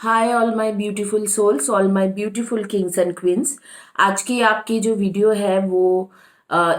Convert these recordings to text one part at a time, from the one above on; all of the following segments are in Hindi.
Hi all my beautiful souls, all my beautiful kings and queens. आज की आपकी जो वीडियो है वो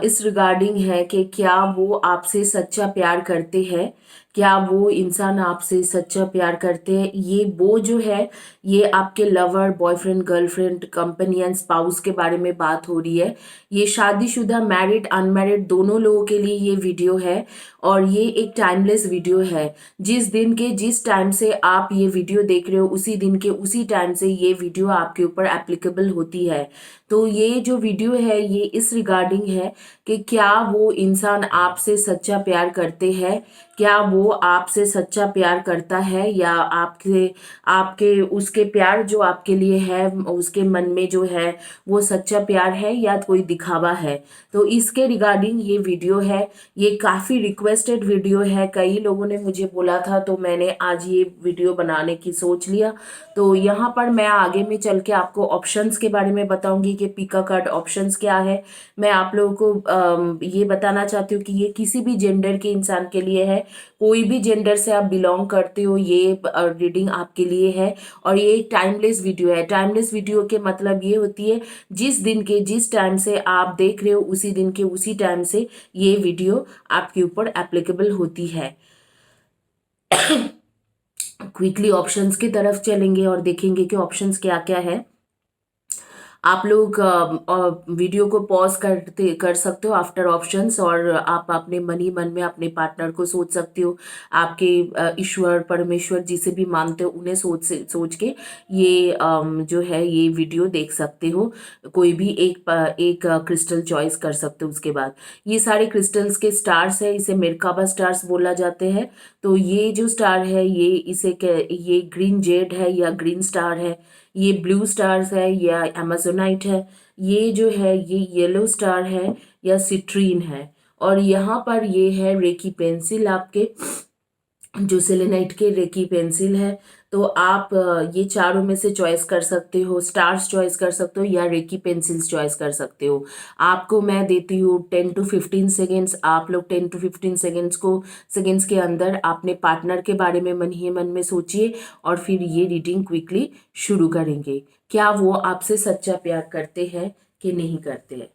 इस रिगार्डिंग है कि क्या वो आपसे सच्चा प्यार करते हैं, क्या वो इंसान आपसे सच्चा प्यार करते हैं। ये वो जो है ये आपके lover, boyfriend, girlfriend, companion, spouse के बारे में बात हो रही है। ये शादीशुदा, मैरिड, अनमैरिड दोनों लोगों के लिए ये वीडियो है और ये एक टाइमलेस वीडियो है। जिस दिन के जिस टाइम से आप ये वीडियो देख रहे हो उसी दिन के उसी टाइम से ये वीडियो आपके ऊपर एप्लीकेबल होती है। तो ये जो वीडियो है ये इस रिगार्डिंग है कि क्या वो इंसान आपसे सच्चा प्यार करते हैं, क्या वो आपसे सच्चा प्यार करता है या आपके आपके उसके प्यार जो आपके लिए है उसके मन में जो है वो सच्चा प्यार है या कोई दिखावा है। तो इसके रिगार्डिंग ये वीडियो है। ये काफ़ी रिक्वेस्टेड वीडियो है, कई लोगों ने मुझे बोला था तो मैंने आज ये वीडियो बनाने की सोच लिया। तो यहाँ पर मैं आगे में चल के आपको ऑप्शंस के बारे में बताऊंगी कि पिका कार्ड ऑप्शंस क्या है। मैं आप लोगों को ये बताना चाहती हूँ कि ये किसी भी जेंडर के इंसान के लिए है। कोई भी जेंडर से आप बिलोंग करते हो ये रीडिंग आपके लिए है। और ये एक टाइमलेस वीडियो है। टाइमलेस वीडियो के मतलब ये होती है जिस दिन के जिस टाइम से आप देख रहे हो उसी दिन के उसी टाइम से ये वीडियो आपके ऊपर एप्लीकेबल होती है। क्विकली ऑप्शंस की तरफ चलेंगे और देखेंगे कि ऑप्शंस क्या क्या है। आप लोग वीडियो को पॉज कर सकते हो आफ्टर ऑप्शंस और आप अपने मन ही मन में अपने पार्टनर को सोच सकते हो। आपके ईश्वर, परमेश्वर जिसे भी मानते हो उन्हें सोच के ये जो है ये वीडियो देख सकते हो। कोई भी एक क्रिस्टल चॉइस कर सकते हो। उसके बाद ये सारे क्रिस्टल्स के स्टार्स है, इसे मेरकाबा स्टार्स बोला जाते हैं। तो ये जो स्टार है ये ग्रीन जेड है या ग्रीन स्टार है, ये ब्लू स्टार्स है या अमेजोनाइट है, ये जो है ये येलो स्टार है या सिट्रीन है। और यहाँ पर ये है रेकी पेंसिल, आपके जो सेलेनाइट के रेकी पेंसिल है। तो आप ये चारों में से चॉइस कर सकते हो, स्टार्स चॉइस कर सकते हो या रेकी पेंसिल्स चॉइस कर सकते हो। आपको मैं देती हूँ 10 to 15 सेकेंड्स। आप लोग 10 to 15 सेकेंड्स के अंदर अपने पार्टनर के बारे में मन ही मन में सोचिए और फिर ये रीडिंग क्विकली शुरू करेंगे। क्या वो आपसे सच्चा प्यार करते हैं कि नहीं करते हैं।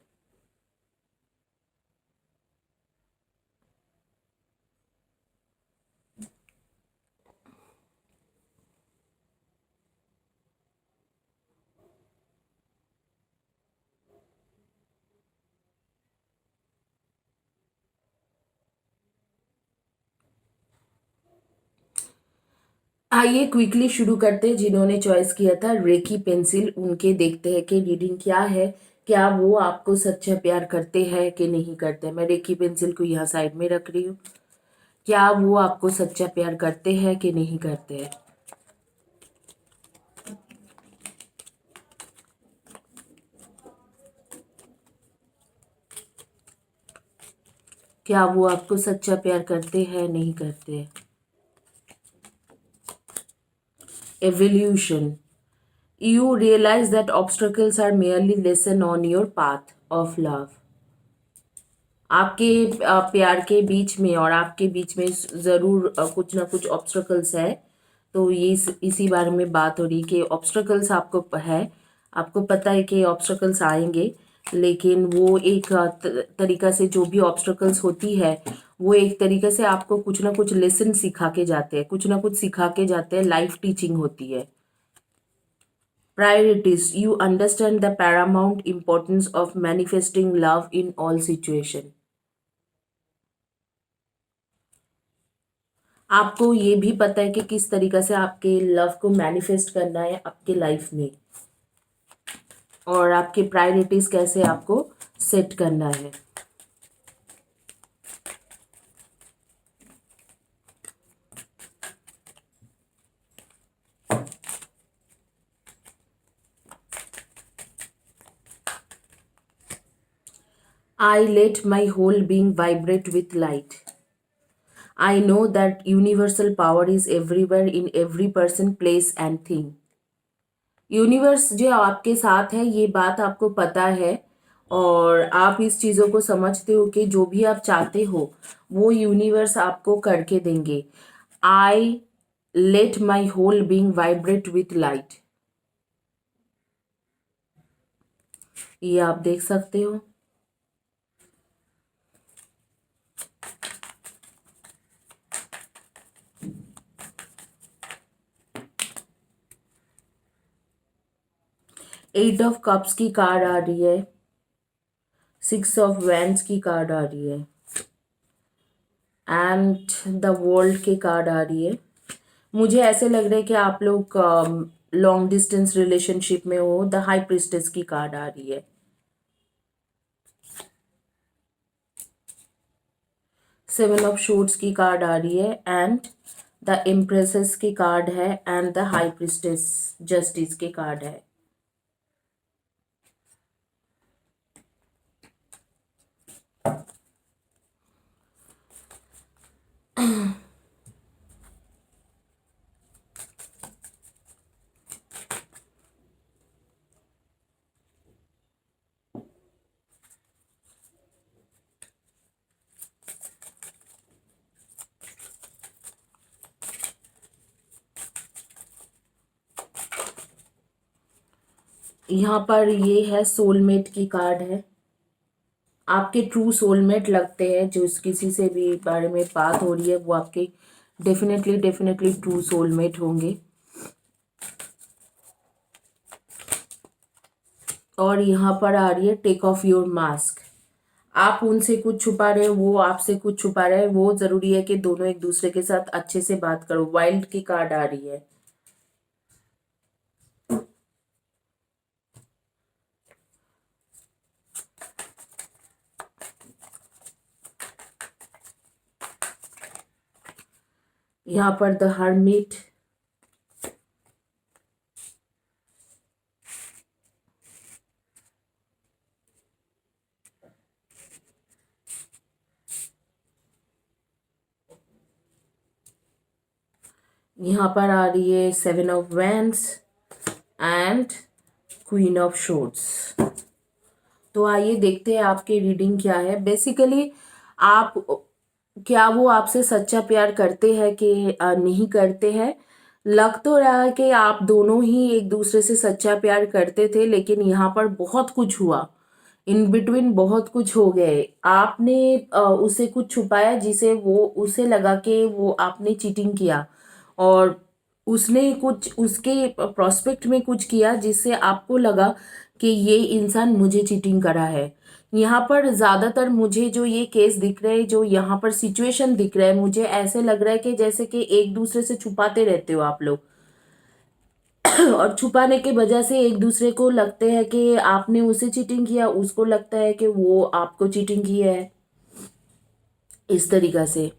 आइए क्विकली शुरू करते हैं। जिन्होंने चॉइस किया था रेकी पेंसिल उनके देखते हैं कि रीडिंग क्या है, क्या वो आपको सच्चा प्यार करते हैं कि नहीं करते। मैं रेकी पेंसिल को यहाँ साइड में रख रही हूँ। क्या वो आपको सच्चा प्यार करते हैं कि नहीं करते हैं। क्या वो आपको सच्चा प्यार करते हैं नहीं करते हैं। Evolution, you realize that obstacles are merely lesson on your path of love। आपके प्यार के बीच में और आपके बीच में ज़रूर कुछ ना कुछ ऑब्स्टकल्स है। तो ये इसी बारे में बात हो रही कि ऑब्स्टकल्स आपको है, आपको पता है कि ऑब्स्टकल्स आएंगे, लेकिन वो एक तरीका से जो भी ऑब्स्टकल्स होती है वो एक तरीके से आपको कुछ ना कुछ लेसन सिखा के जाते हैं, कुछ ना कुछ सिखा के जाते हैं। लाइफ टीचिंग होती है। Priorities, you understand the paramount importance of manifesting love in all situation। आपको ये भी पता है कि किस तरीका से आपके लव को मैनिफेस्ट करना है आपके लाइफ में और आपके प्रायोरिटीज कैसे आपको सेट करना है। I let my whole being vibrate with light। I know that universal power is everywhere in every person, place and thing। Universe जो आपके साथ है ये बात आपको पता है और आप इस चीज़ों को समझते हो कि जो भी आप चाहते हो वो यूनिवर्स आपको करके देंगे। I let my whole being vibrate with light. ये आप देख सकते हो। एट ऑफ कप्स की कार्ड आ रही है, सिक्स ऑफ वैंड्स की कार्ड आ रही है एंड द वर्ल्ड की कार्ड आ रही है। मुझे ऐसे लग रहा है कि आप लोग लॉन्ग डिस्टेंस रिलेशनशिप में हो। द हाई प्रिस्टेस की कार्ड आ रही है, सेवन ऑफ शॉर्ट्स की कार्ड आ रही है एंड द एम्प्रेसेस की कार्ड है and the high priestess justice की कार्ड है। यहाँ पर ये है सोलमेट की कार्ड है। आपके ट्रू सोलमेट लगते हैं, जो किसी से भी बारे में बात हो रही है वो आपके डेफिनेटली डेफिनेटली ट्रू सोलमेट होंगे। और यहाँ पर आ रही है टेक ऑफ योर मास्क। आप उनसे कुछ छुपा रहे हो, वो आपसे कुछ छुपा रहे हैं। वो जरूरी है कि दोनों एक दूसरे के साथ अच्छे से बात करो। वाइल्ड की कार्ड आ रही है। यहाँ पर द हर्मिट, यहाँ पर आ रही है seven of wands and queen of shorts. तो आइए देखते हैं आपकी रीडिंग क्या है। बेसिकली आप, क्या वो आपसे सच्चा प्यार करते हैं कि नहीं करते हैं। लग तो रहा है कि आप दोनों ही एक दूसरे से सच्चा प्यार करते थे, लेकिन यहाँ पर बहुत कुछ हुआ इन बिटवीन, बहुत कुछ हो गए। आपने उसे कुछ छुपाया जिसे वो, उसे लगा कि वो आपने चीटिंग किया, और उसने कुछ उसके प्रोस्पेक्ट में कुछ किया जिससे आपको लगा कि ये इंसान मुझे चीटिंग करा है। यहाँ पर ज्यादातर मुझे जो ये केस दिख रहे हैं, जो यहाँ पर सिचुएशन दिख रहा है, मुझे ऐसे लग रहा है कि जैसे कि एक दूसरे से छुपाते रहते हो आप लोग और छुपाने के वजह से एक दूसरे को लगते हैं कि आपने उसे चीटिंग किया, उसको लगता है कि वो आपको चीटिंग की है, इस तरीका से।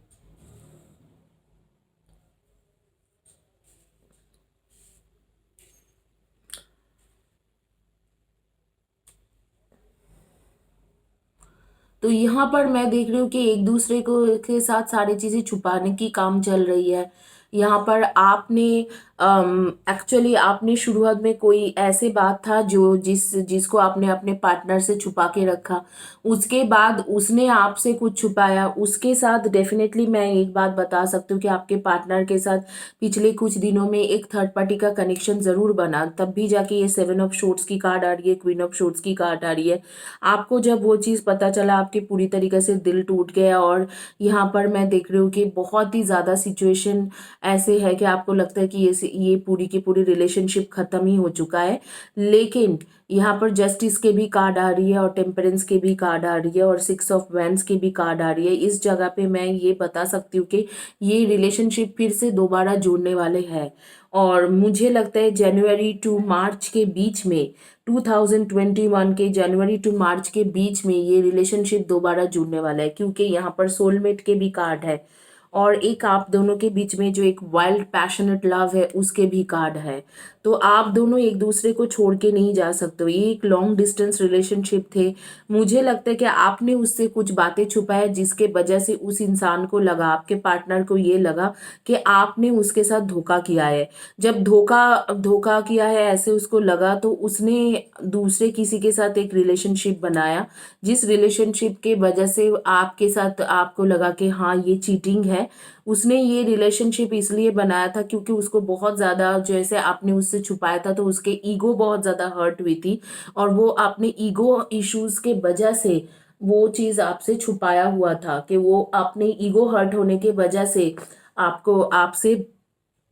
तो यहाँ पर मैं देख रही हूँ कि एक दूसरे को के साथ सारी चीजें छुपाने की काम चल रही है। यहाँ पर आपने एक्चुअली आपने शुरुआत में कोई ऐसे बात था जो जिसको आपने अपने पार्टनर से छुपा के रखा, उसके बाद उसने आपसे कुछ छुपाया। उसके साथ डेफिनेटली मैं एक बात बता सकती हूँ कि आपके पार्टनर के साथ पिछले कुछ दिनों में एक थर्ड पार्टी का कनेक्शन जरूर बना, तब भी जाके ये सेवन ऑफ शॉर्ट्स की कार्ड आ रही है, क्वीन ऑफ शॉर्ट्स की कार्ड आ रही है। आपको जब वो चीज़ पता चला, आपके पूरी तरीके से दिल टूट गया। और यहाँ पर मैं देख रही हूँ कि बहुत ही ज़्यादा सिचुएशन ऐसे है कि आपको लगता है कि ये पूरी की पूरी रिलेशनशिप खत्म ही हो चुका है। लेकिन यहाँ पर जस्टिस के भी कार्ड आ रही है और टेम्परेंस के भी कार्ड आ रही है और सिक्स ऑफ वैंड्स के भी कार्ड आ रही है। इस जगह पे मैं ये बता सकती हूँ कि ये रिलेशनशिप फिर से दोबारा जुड़ने वाले हैं। और मुझे लगता है जनवरी टू मार्च के बीच में, 2021 के जनवरी टू मार्च के बीच में ये रिलेशनशिप दोबारा जुड़ने वाला है, क्योंकि यहाँ पर सोलमेट के भी कार्ड है और एक आप दोनों के बीच में जो एक वाइल्ड पैशनेट लव है उसके भी कार्ड है। तो आप दोनों एक दूसरे को छोड़ के नहीं जा सकते हो। ये एक लॉन्ग डिस्टेंस रिलेशनशिप थे। मुझे लगता है कि आपने उससे कुछ बातें छुपाया जिसके वजह से उस इंसान को लगा, आपके पार्टनर को ये लगा कि आपने उसके साथ धोखा किया है। जब धोखा धोखा किया है ऐसे उसको लगा, तो उसने दूसरे किसी के साथ एक रिलेशनशिप बनाया, जिस रिलेशनशिप के वजह से आपके साथ आपको लगा कि हाँ ये चीटिंग है। उसने ये रिलेशनशिप इसलिए बनाया था क्योंकि उसको बहुत ज़्यादा, जैसे आपने उससे छुपाया था तो उसके ईगो बहुत ज़्यादा हर्ट हुई थी, और वो अपने ईगो इश्यूज के वजह से वो चीज़ आपसे छुपाया हुआ था कि वो अपने ईगो हर्ट होने के वजह से आपको आपसे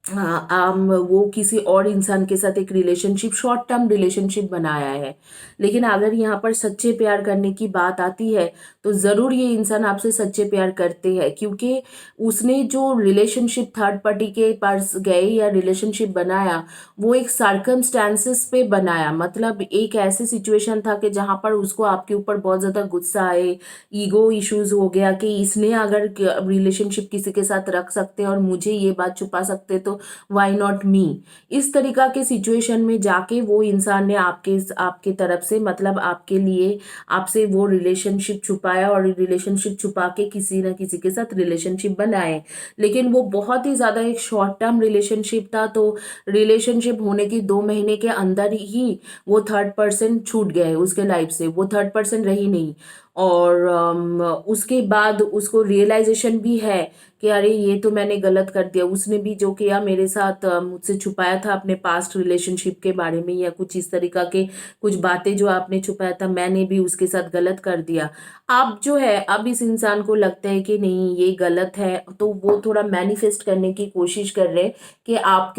हाँ, वो किसी और इंसान के साथ एक रिलेशनशिप, शॉर्ट टर्म रिलेशनशिप बनाया है। लेकिन अगर यहाँ पर सच्चे प्यार करने की बात आती है तो ज़रूर ये इंसान आपसे सच्चे प्यार करते हैं, क्योंकि उसने जो रिलेशनशिप थर्ड पार्टी के पास गए या रिलेशनशिप बनाया, वो एक सर्कमस्टांसेस पे बनाया। मतलब एक ऐसे सिचुएशन था कि जहाँ पर उसको आपके ऊपर बहुत ज़्यादा गुस्सा आए, ईगो इश्यूज हो गया कि इसने अगर रिलेशनशिप किसी के साथ रख सकते और मुझे ये बात छुपा सकते तो व्हाई नॉट मी। इस तरीका के सिचुएशन में जाके वो इंसान ने आपके आपके तरफ से, मतलब आपके लिए, आपसे वो रिलेशनशिप छुपाया और रिलेशनशिप छुपा के किसी ना किसी के साथ रिलेशनशिप बनाए। लेकिन वो बहुत ही ज़्यादा एक शॉर्ट टर्म रिलेशनशिप था, तो रिलेशनशिप होने की 2 महीने के अंदर ही वो थर्ड पर्सन छूट गए उसके लाइफ से, वो थर्ड पर्सन रही नहीं। और उसके बाद उसको रियलाइजेशन भी है कि अरे ये तो मैंने गलत कर दिया। उसने भी जो किया मेरे साथ, मुझसे छुपाया था अपने पास्ट रिलेशनशिप के बारे में या कुछ इस तरीका के कुछ बातें जो आपने छुपाया था, मैंने भी उसके साथ गलत कर दिया। अब जो है, अब इस इंसान को लगता है कि नहीं ये गलत है, तो वो थोड़ा मैनिफेस्ट करने की कोशिश कर रहे हैं कि आप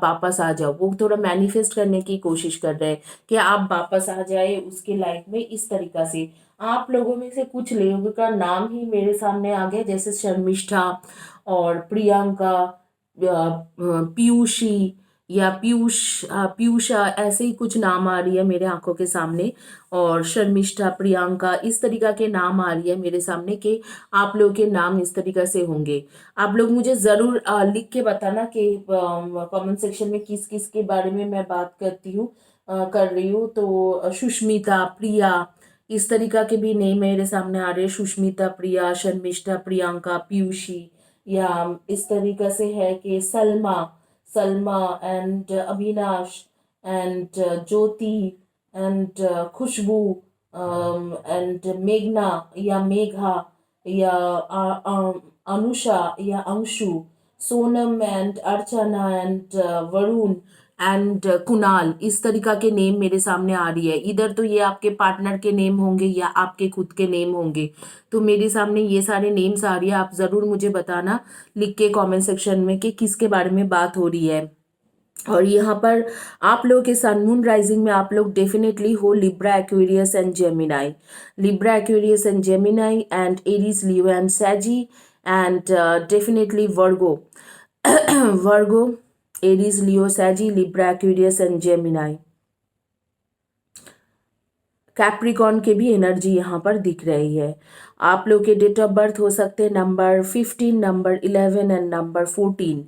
वापस आ जाओ। वो थोड़ा मैनिफेस्ट करने की कोशिश कर रहे हैं कि आप वापस आ जाए उसके लाइफ में। इस तरीका से आप लोगों में से कुछ लोगों का नाम ही मेरे सामने आ गया, जैसे शर्मिष्ठा और प्रियंका, पीयूषी या पीयूषा, ऐसे ही कुछ नाम आ रही है मेरे आंखों के सामने। और शर्मिष्ठा, प्रियंका, इस तरीका के नाम आ रही है मेरे सामने कि आप लोगों के नाम इस तरीका से होंगे। आप लोग मुझे ज़रूर लिख के बताना कि कमेंट सेक्शन में किस किस के बारे में मैं बात करती हूँ, कर रही हूँ। तो सुष्मिता, प्रिया, इस तरीका के भी नेम मेरे सामने आ रहे हैं। सुष्मिता, प्रिया, शर्मिष्ठा, प्रियंका, पीयूषी, या इस तरीका से है कि Salma, Salma and Avinash and Jyoti and Khushboo and मेघना या मेघा या अनुषा या Anshu, Sonam and Archana and Varun and Kunal, इस तरीका के नेम मेरे सामने आ रही है। इधर तो ये आपके पार्टनर के नेम होंगे या आपके खुद के नेम होंगे। तो मेरे सामने ये सारे नेम्स आ रही है। आप ज़रूर मुझे बताना लिख के कमेंट सेक्शन में कि किसके बारे में बात हो रही है। और यहाँ पर आप लोगों के सन मून राइजिंग में आप लोग डेफिनेटली हो Libra, Aquarius and Gemini, Libra, Aquarius and Gemini and Aries, Leo and Sagi and definitely Virgo, Virgo, Aries, Leo, Sagi, Libra, Aquarius and Gemini. Capricorn के भी एनर्जी यहाँ पर दिख रही है। आप लोग के डेट ऑफ बर्थ हो सकते हैं number 15, number 11 and number 14,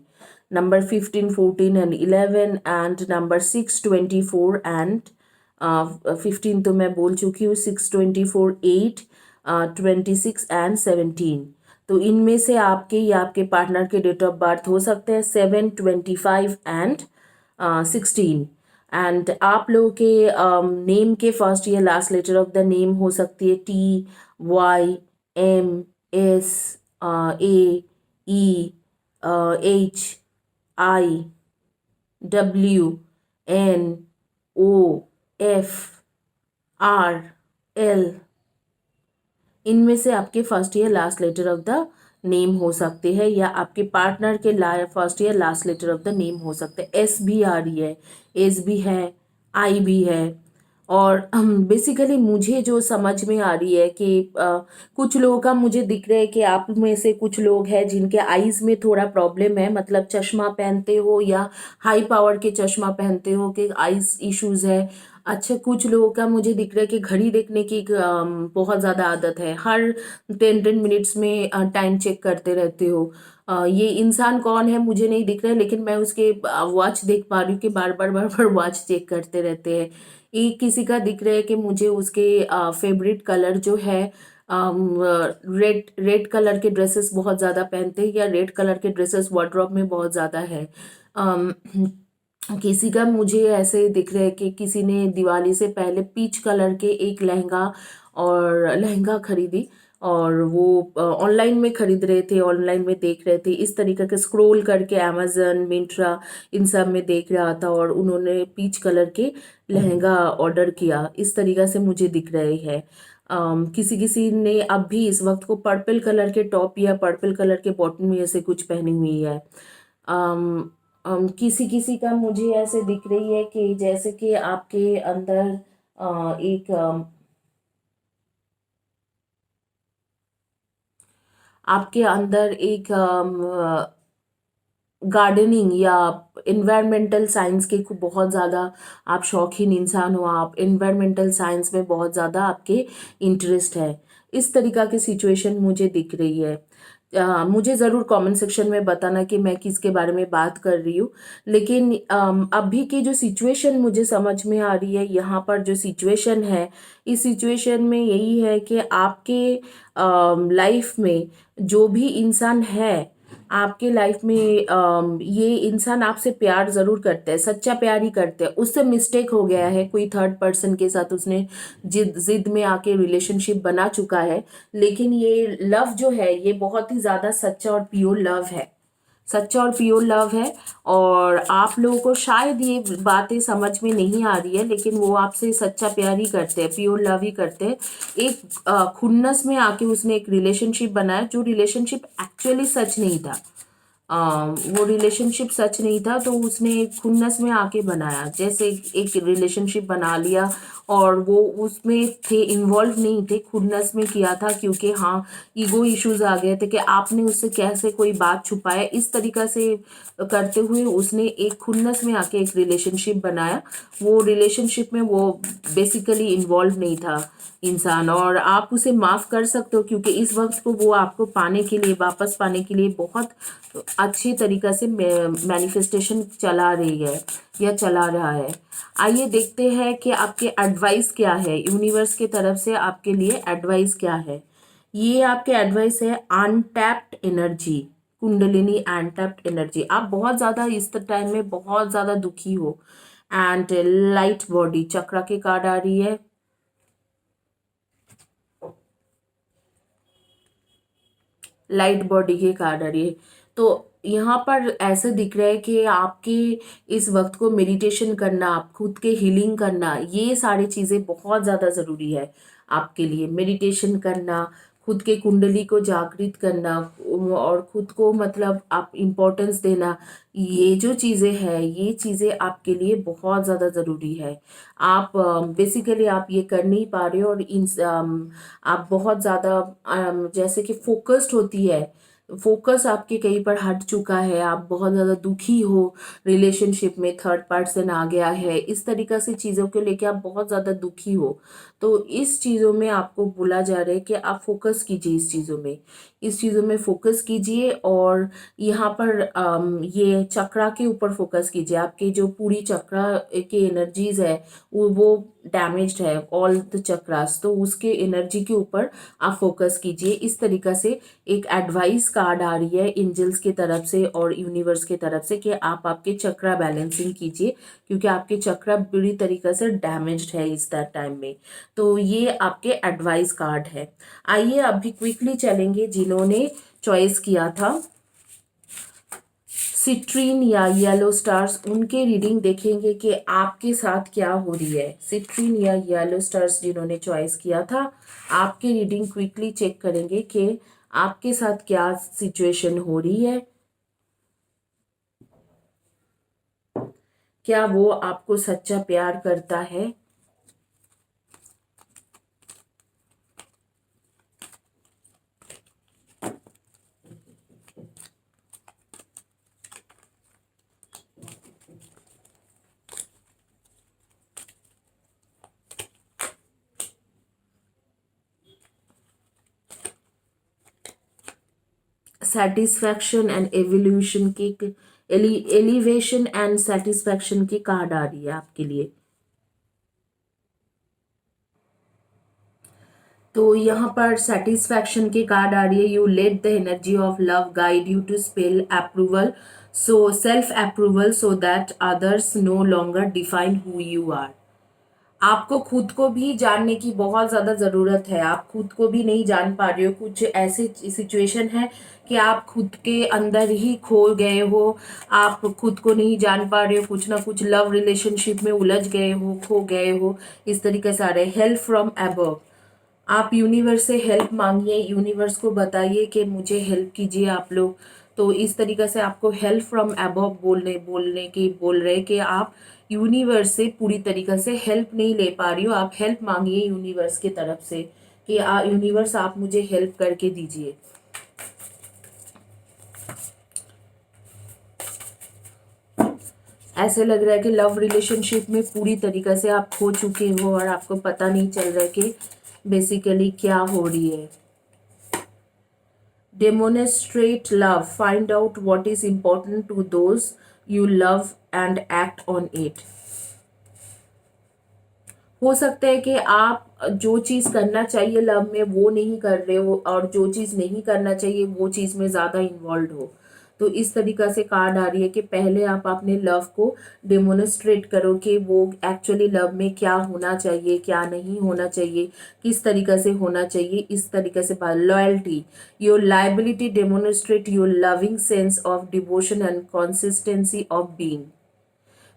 number 15, 14 and 11 and number 6, 24 and 15 तो मैं बोल चुकी हूँ, 6, 24, 8, 26 एंड 17। तो इनमें से आपके या आपके पार्टनर के डेट ऑफ बर्थ हो सकते हैं 7, 25 एंड 16। एंड आप लोगों के नेम के फर्स्ट या last letter of the name हो सकती है T, Y, M, S, A, E, H, I, W, N, O, F, R, L। इनमें से आपके फर्स्ट या last letter of the name हो सकते हैं, या आपके पार्टनर के फर्स्ट या last letter of the name हो सकते हैं। एस भी आ रही है, एस भी है, आई भी है। और बेसिकली मुझे जो समझ में आ रही है कि कुछ लोगों का मुझे दिख रहा है कि आप में से कुछ लोग हैं जिनके आईज में थोड़ा प्रॉब्लम है, मतलब चश्मा पहनते हो या हाई पावर के चश्मा पहनते हो कि आईज इश्यूज है। अच्छा, कुछ लोगों का मुझे दिख रहा है कि घड़ी देखने की बहुत ज़्यादा आदत है, हर 10-10 मिनट्स में टाइम चेक करते रहते हो। ये इंसान कौन है मुझे नहीं दिख रहा है, लेकिन मैं उसके वॉच देख पा रही हूँ कि बार बार बार बार वॉच चेक करते रहते हैं। एक किसी का दिख रहा है कि मुझे उसके फेवरेट कलर जो है, रेड रेड कलर के ड्रेसेस बहुत ज़्यादा पहनते हैं, या रेड कलर के ड्रेसेस वार्डरोब में बहुत ज़्यादा है। अम, किसी का मुझे ऐसे दिख रहा है कि किसी ने दिवाली से पहले पीच कलर के एक लहंगा खरीदी और वो ऑनलाइन में खरीद रहे थे, ऑनलाइन में देख रहे थे, इस तरीके के स्क्रॉल करके अमेजन, मिंत्रा इन सब में देख रहा था और उन्होंने पीच कलर के लहंगा ऑर्डर किया। इस तरीके से मुझे दिख रहे हैं। किसी किसी ने अब भी इस वक्त को पर्पल कलर के टॉप या पर्पल कलर के बॉटम में ऐसे कुछ पहनी हुई है। किसी किसी का मुझे ऐसे दिख रही है कि जैसे कि आपके अंदर एक आपके अंदर एक गार्डनिंग या इन्वायरमेंटल साइंस के खूब बहुत ज़्यादा आप शौकीन इंसान हो, आप इन्वायरमेंटल साइंस में बहुत ज़्यादा आपके इंटरेस्ट है। इस तरीका की सिचुएशन मुझे दिख रही है। मुझे ज़रूर कमेंट सेक्शन में बताना कि मैं किसके बारे में बात कर रही हूँ। लेकिन अभी की जो सिचुएशन मुझे समझ में आ रही है, यहाँ पर जो सिचुएशन है, इस सिचुएशन में यही है कि आपके लाइफ में जो भी इंसान है, आपके लाइफ में ये इंसान आपसे प्यार जरूर करते हैं, सच्चा प्यार ही करते हैं। उससे मिस्टेक हो गया है, कोई थर्ड पर्सन के साथ उसने जिद जिद में आके रिलेशनशिप बना चुका है। लेकिन ये लव जो है ये बहुत ही ज्यादा सच्चा और प्योर लव है, सच्चा और प्योर लव है। और आप लोगों को शायद ये बातें समझ में नहीं आ रही है, लेकिन वो आपसे सच्चा प्यार ही करते हैं, प्योर लव ही करते हैं। एक खुन्नस में आके उसने एक रिलेशनशिप बनाया, जो रिलेशनशिप एक्चुअली सच नहीं था। वो रिलेशनशिप सच नहीं था, तो उसने खुन्नस में आके बनाया, जैसे एक रिलेशनशिप बना लिया। और वो उसमें थे, इन्वॉल्व नहीं थे, खुन्नस में किया था, क्योंकि हाँ ईगो इश्यूज आ गए थे कि आपने उससे कैसे कोई बात छुपाया। इस तरीका से करते हुए उसने एक खुन्नस में आके एक रिलेशनशिप बनाया। वो रिलेशनशिप में वो बेसिकली इन्वॉल्व नहीं था इंसान, और आप उसे माफ कर सकते हो, क्योंकि इस वक्त को वो आपको पाने के लिए, वापस पाने के लिए बहुत अच्छी तरीका से मैनिफेस्टेशन चला रही है या चला रहा है। आइए देखते हैं कि आपके एडवाइस क्या है, यूनिवर्स की तरफ से आपके लिए एडवाइस क्या है। ये आपके एडवाइस है untapped energy, kundalini untapped energy. आप बहुत ज़्यादा इस टाइम में बहुत ज़्यादा दुखी हो। एंड लाइट बॉडी चक्रा की कार्ड आ रही है, लाइट बॉडी की कार्ड आ रही है। तो यहाँ पर ऐसे दिख रहा है कि आपके इस वक्त को मेडिटेशन करना, आप खुद के हीलिंग करना, ये सारी चीज़ें बहुत ज़्यादा ज़रूरी है आपके लिए। मेडिटेशन करना, खुद के कुंडली को जागृत करना, और खुद को मतलब आप इम्पोर्टेंस देना, ये जो चीज़ें हैं ये चीज़ें आपके लिए बहुत ज़्यादा ज़रूरी है। आप बेसिकली आप ये कर नहीं पा रहे हो, और आप बहुत ज़्यादा जैसे कि फोकस्ड होती है, फोकस आपके कहीं पर हट चुका है, आप बहुत ज़्यादा दुखी हो, रिलेशनशिप में थर्ड पर्सन आ गया है, इस तरीक़ा से चीज़ों को लेके आप बहुत ज़्यादा दुखी हो। तो इस चीज़ों में आपको बोला जा रहा है कि आप फोकस कीजिए, इस चीज़ों में, इस चीज़ों में फोकस कीजिए। और यहाँ पर ये चक्रा के ऊपर फोकस कीजिए। आपके जो पूरी चक्रा के एनर्जीज है वो डैमेज्ड है, ऑल द चक्रास, तो उसके एनर्जी के ऊपर आप फोकस कीजिए। इस तरीका से एक एडवाइस कार्ड आ रही है एंजल्स की तरफ से और यूनिवर्स की तरफ से कि आप आपके चक्रा बैलेंसिंग कीजिए, क्योंकि आपके चक्रा बुरी तरीके से डैमेज्ड है इस टाइम में। तो ये आपके एडवाइस कार्ड है। आइए अभी क्विकली चलेंगे जिन्होंने चॉइस किया था सिट्रीन या येलो स्टार्स, उनके रीडिंग देखेंगे कि आपके साथ क्या हो रही है। सिट्रीन या येलो स्टार्स जिन्होंने चॉइस किया था, आपकी रीडिंग क्विकली चेक करेंगे कि आपके साथ क्या सिचुएशन हो रही है। क्या वो आपको सच्चा प्यार करता है? सेटिस्फैक्शन एंड एवोल्यूशन की, एलिवेशन एंड सेटिस्फैक्शन की कार्ड आ रही है आपके लिए। तो यहाँ पर सेटिस्फैक्शन की कार्ड आ रही है, you let the energy of love guide you to spell approval, so self approval, so that others no longer define who you are. आपको खुद को भी जानने की बहुत ज़्यादा ज़रूरत है। आप खुद को भी नहीं जान पा रहे हो। कुछ ऐसे सिचुएशन है कि आप खुद के अंदर ही खो गए हो। आप खुद को नहीं जान पा रहे हो। कुछ ना कुछ लव रिलेशनशिप में उलझ गए हो, खो गए हो। इस तरीके से आ रहे हेल्प फ्रॉम अबव। आप यूनिवर्स से हेल्प मांगिए, यूनिवर्स को बताइए कि मुझे हेल्प कीजिए आप लोग। तो इस तरीके से आपको हेल्प फ्रॉम अबव बोलने बोलने की बोल रहे कि आप यूनिवर्स से पूरी तरीके से हेल्प नहीं ले पा रही हो। आप हेल्प मांगिए यूनिवर्स की तरफ से कि यूनिवर्स आप मुझे हेल्प करके दीजिए। ऐसे लग रहा है कि लव रिलेशनशिप में पूरी तरीके से आप खो चुके हो और आपको पता नहीं चल रहा है कि बेसिकली क्या हो रही है। Demonstrate love. Find out what is important to those you love and act on it. हो सकता है कि आप जो चीज़ करना चाहिए लव में वो नहीं कर रहे हो और जो चीज़ नहीं करना चाहिए वो चीज़ में ज़्यादा इन्वॉल्व हो। तो इस तरीक़ा से कार्ड आ रही है कि पहले आप अपने लव को डेमोन्स्ट्रेट करो कि वो एक्चुअली लव में क्या होना चाहिए, क्या नहीं होना चाहिए, किस तरीक़े से होना चाहिए। इस तरीक़े से loyalty, your liability demonstrate your loving sense of devotion and consistency of being.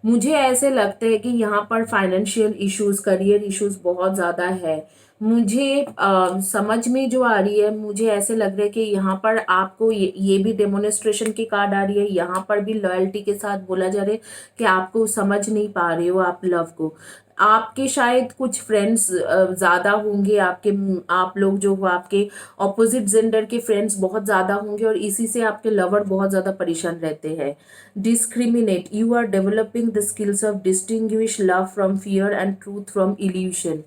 मुझे ऐसे लगता है कि यहाँ पर फाइनेंशियल इश्यूज, करियर इश्यूज बहुत ज़्यादा है। मुझे समझ में जो आ रही है, मुझे ऐसे लग रहा है कि यहाँ पर आपको ये भी डेमोन्स्ट्रेशन की कार्ड आ रही है। यहाँ पर भी लॉयल्टी के साथ बोला जा रहा है कि आपको समझ नहीं पा रहे हो आप लव को। आपके शायद कुछ फ्रेंड्स ज़्यादा होंगे, आपके आप लोग जो हो आपके ऑपोजिट जेंडर के फ्रेंड्स बहुत ज़्यादा होंगे और इसी से आपके लवर बहुत ज़्यादा परेशान रहते हैं। Discriminate. You are developing the skills of distinguish love from fear and truth from illusion.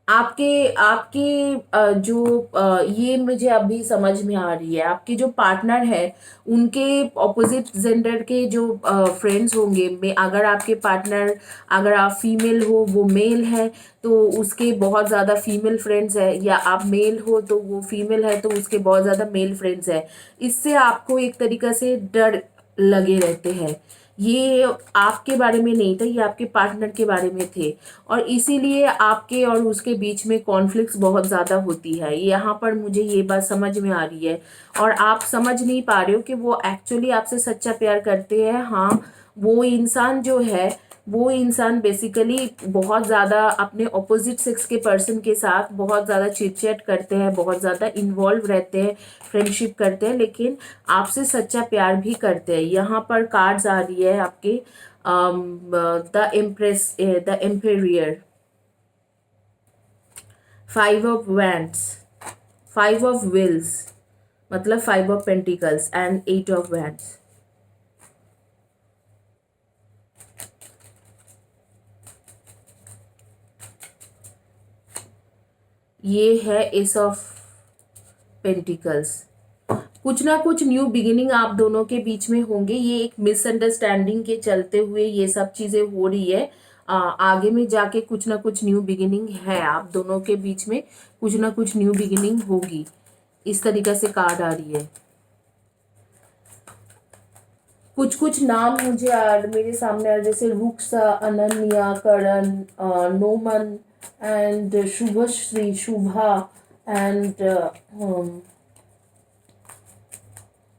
आपके आपके जो ये मुझे अभी समझ में आ रही है, आपके जो पार्टनर है उनके ऑपोजिट जेंडर के जो फ्रेंड्स होंगे में, अगर आपके पार्टनर, अगर आप फीमेल हो वो मेल है तो उसके बहुत ज़्यादा फीमेल फ्रेंड्स है, या आप मेल हो तो वो फीमेल है तो उसके बहुत ज़्यादा मेल फ्रेंड्स है। इससे आपको एक तरीक़ा से डर लगे रहते हैं। ये आपके बारे में नहीं था, ये आपके पार्टनर के बारे में थे और इसीलिए आपके और उसके बीच में कॉन्फ्लिक्ट्स बहुत ज़्यादा होती है। यहाँ पर मुझे ये बात समझ में आ रही है और आप समझ नहीं पा रहे हो कि वो एक्चुअली आपसे सच्चा प्यार करते हैं। हाँ, वो इंसान जो है, वो इंसान बेसिकली बहुत ज़्यादा अपने ऑपोजिट सेक्स के पर्सन के साथ बहुत ज़्यादा चिट-चैट करते हैं, बहुत ज़्यादा इन्वॉल्व रहते हैं, फ्रेंडशिप करते हैं, लेकिन आपसे सच्चा प्यार भी करते हैं। यहाँ पर कार्ड्स आ रही है आपके the Imperial, 5 of wands, 5 of wheels, मतलब 5 of pentacles and 8 of wands. ये है एस ऑफ पेंटिकल्स। कुछ ना कुछ न्यू बिगिनिंग आप दोनों के बीच में होंगे। ये एक मिसअंडरस्टैंडिंग के चलते हुए ये सब चीज़ें हो रही है। आगे में जाके कुछ ना कुछ न्यू बिगिनिंग है आप दोनों के बीच में, कुछ ना कुछ न्यू बिगिनिंग होगी। इस तरीके से कार्ड आ रही है। कुछ कुछ नाम मुझे मेरे सामने आ रहे, जैसे Ruksa, Ananya, Karan, Noman and Shubhashree, Shubha and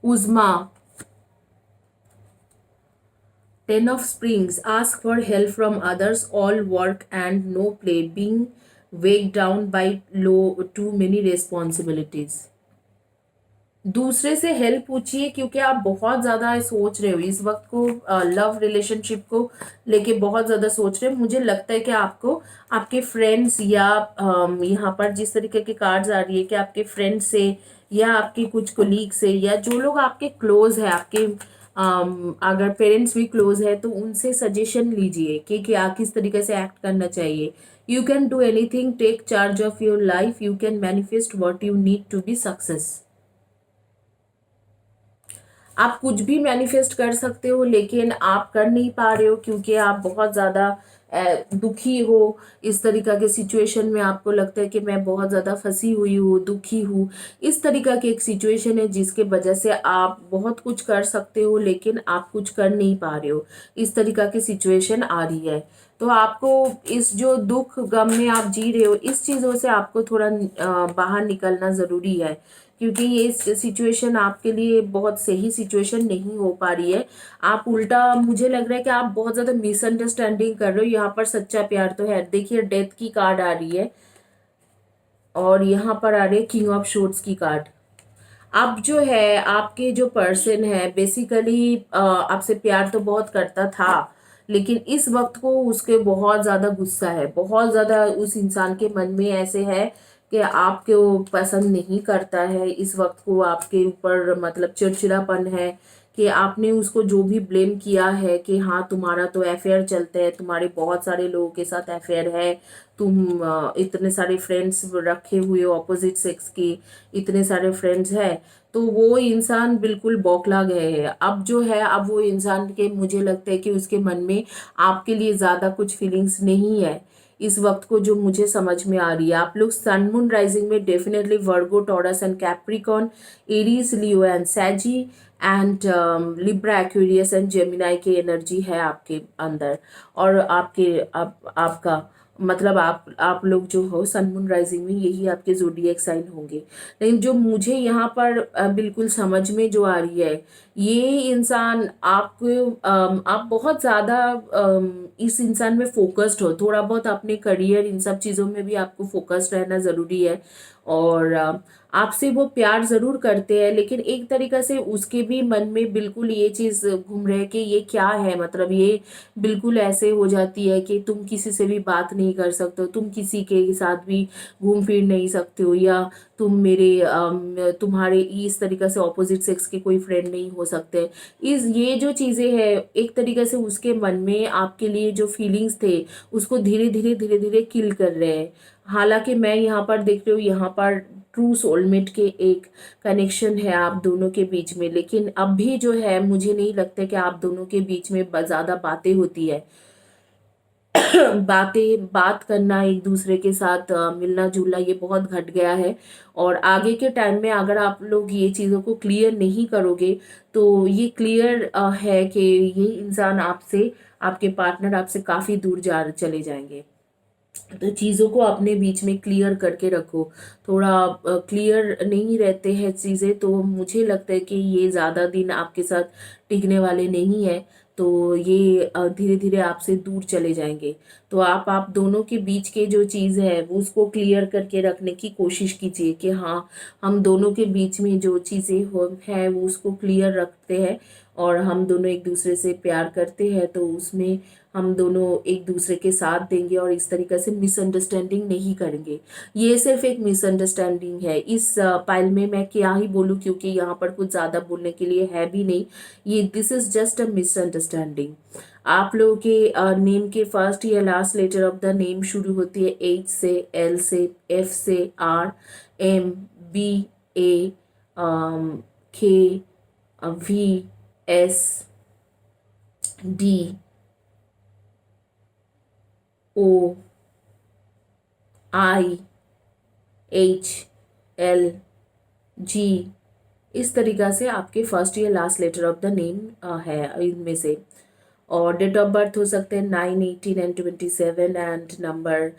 Uzma. 10 of springs, ask for help from others, all work and no play, being weighed down by too many responsibilities. दूसरे से हेल्प पूछिए क्योंकि आप बहुत ज़्यादा सोच रहे हो इस वक्त को, लव रिलेशनशिप को लेके बहुत ज़्यादा सोच रहे हो। मुझे लगता है कि आपको आपके फ्रेंड्स या यहाँ पर जिस तरीके के कार्ड्स आ रही है कि आपके फ्रेंड्स से या आपके कुछ कोलीग से या जो लोग आपके क्लोज है, आपके अगर पेरेंट्स भी क्लोज है तो उनसे सजेशन लीजिए कि क्या किस तरीके से एक्ट करना चाहिए। You can do anything, take charge of your life, you can manifest what you need to be success. आप कुछ भी मैनिफेस्ट कर सकते हो लेकिन आप कर नहीं पा रहे हो क्योंकि आप बहुत ज़्यादा दुखी हो। इस तरीका के सिचुएशन में आपको लगता है कि मैं बहुत ज़्यादा फंसी हुई हूँ, दुखी हूँ। इस तरीका की एक सिचुएशन है जिसके वजह से आप बहुत कुछ कर सकते हो लेकिन आप कुछ कर नहीं पा रहे हो। इस तरीका की सिचुएशन आ रही है। तो आपको इस जो दुख गम में आप जी रहे हो, इस चीज़ों से आपको थोड़ा बाहर निकलना ज़रूरी है, क्योंकि ये सिचुएशन आपके लिए बहुत सही सिचुएशन नहीं हो पा रही है। आप उल्टा, मुझे लग रहा है कि आप बहुत ज़्यादा मिसअंडरस्टैंडिंग कर रहे हो। यहाँ पर सच्चा प्यार तो है, देखिए डेथ की कार्ड आ रही है और यहाँ पर आ रही है किंग ऑफ शॉर्ट्स की कार्ड। अब जो है आपके जो पर्सन है बेसिकली आपसे प्यार तो बहुत करता था, लेकिन इस वक्त को उसके बहुत ज़्यादा गुस्सा है, बहुत ज़्यादा उस इंसान के मन में ऐसे है कि आपको वो पसंद नहीं करता है। इस वक्त को आपके ऊपर मतलब चिड़चिड़ापन है कि आपने उसको जो भी ब्लेम किया है कि हाँ तुम्हारा तो अफेयर चलते हैं, तुम्हारे बहुत सारे लोगों के साथ अफेयर है, तुम इतने सारे फ्रेंड्स रखे हुए हो ऑपोजिट सेक्स की, इतने सारे फ्रेंड्स हैं, तो वो इंसान बिल्कुल बौखला गए हैं। अब जो है, अब वो इंसान के मुझे लगता है कि उसके मन में आपके लिए ज़्यादा कुछ फीलिंग्स नहीं है इस वक्त को, जो मुझे समझ में आ रही है। आप लोग सन मून राइजिंग में definitely Virgo, Taurus and Capricorn, Aries, Leo and Sagi and Libra, Aquarius and Gemini की एनर्जी है आपके अंदर। और आपका मतलब आप लोग जो हो सन मून राइजिंग में, यही आपके ज़ोडिएक साइन होंगे। लेकिन जो मुझे यहाँ पर बिल्कुल समझ में जो आ रही है, ये इंसान आपको आप बहुत ज़्यादा इस इंसान में फोकस्ड हो, थोड़ा बहुत अपने करियर इन सब चीज़ों में भी आपको फोकस्ड रहना ज़रूरी है। और आपसे वो प्यार ज़रूर करते हैं, लेकिन एक तरीक़ा से उसके भी मन में बिल्कुल ये चीज़ घूम रहे कि ये क्या है, मतलब ये बिल्कुल ऐसे हो जाती है कि तुम किसी से भी बात नहीं कर सकते हो, तुम किसी के साथ भी घूम फिर नहीं सकते हो, या तुम तुम्हारे इस तरीक़े से ऑपोजिट सेक्स के कोई फ्रेंड नहीं हो सकते। ये जो चीज़ें हैं एक तरीक़े से उसके मन में आपके लिए जो फीलिंग्स थे उसको धीरे धीरे धीरे धीरे किल कर रहे हैं। हालांकि मैं यहाँ पर देख रही हूँ, यहाँ पर ट्रू सोलमेट के एक कनेक्शन है आप दोनों के बीच में, लेकिन अब भी जो है मुझे नहीं लगता कि आप दोनों के बीच में ज़्यादा बातें होती है। बात करना, एक दूसरे के साथ मिलना जुलना, ये बहुत घट गया है। और आगे के टाइम में अगर आप लोग ये चीज़ों को क्लियर नहीं करोगे तो ये क्लियर है कि ये इंसान आपसे, आपके पार्टनर आपसे काफ़ी दूर जा चले जाएंगे। तो चीज़ों को अपने बीच में क्लियर करके रखो। थोड़ा क्लियर नहीं रहते हैं चीज़ें तो मुझे लगता है कि ये ज़्यादा दिन आपके साथ टिकने वाले नहीं है, तो ये धीरे धीरे आपसे दूर चले जाएंगे। तो आप दोनों के बीच के जो चीज़ है वो उसको क्लियर करके रखने की कोशिश कीजिए कि हाँ, हम दोनों के बीच में जो चीज़ें हो है वो उसको क्लियर रखते हैं, और हम दोनों एक दूसरे से प्यार करते हैं तो उसमें हम दोनों एक दूसरे के साथ देंगे और इस तरीके से मिसअंडरस्टैंडिंग नहीं करेंगे। ये सिर्फ एक मिसअंडरस्टैंडिंग है। इस पाइल में मैं क्या ही बोलूँ, क्योंकि यहाँ पर कुछ ज़्यादा बोलने के लिए है भी नहीं। ये this is just a misunderstanding. आप लोगों के नेम के फर्स्ट या last letter of the name शुरू होती है H से, L से, F से, R, M, B, A, K, V, S, D, O, I, H, L, G। इस तरीक़ा से आपके फर्स्ट या last letter of the name है इनमें से। और डेट ऑफ बर्थ हो सकते हैं 9, 18 एंड 27 एंड नंबर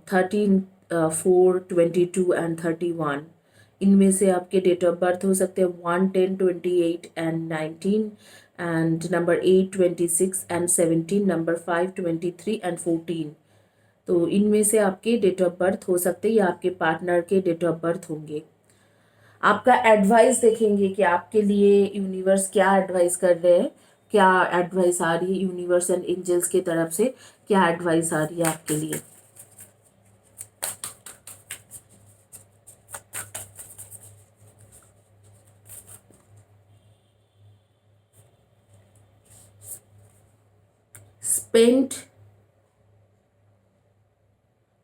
13, 4, 22 एंड 31। इनमें से आपके डेट ऑफ बर्थ हो सकते हैं 1, 10, 28 and 19 and number 8, 26 and 17, number 5, 23 and 14। तो इनमें से आपके डेट ऑफ बर्थ हो सकते हैं या आपके पार्टनर के डेट ऑफ बर्थ होंगे। आपका एडवाइस देखेंगे कि आपके लिए यूनिवर्स क्या एडवाइस कर रहे हैं, क्या एडवाइस आ रही है यूनिवर्स एंड एंजल्स की तरफ से, क्या एडवाइस आ रही है आपके लिए। Spend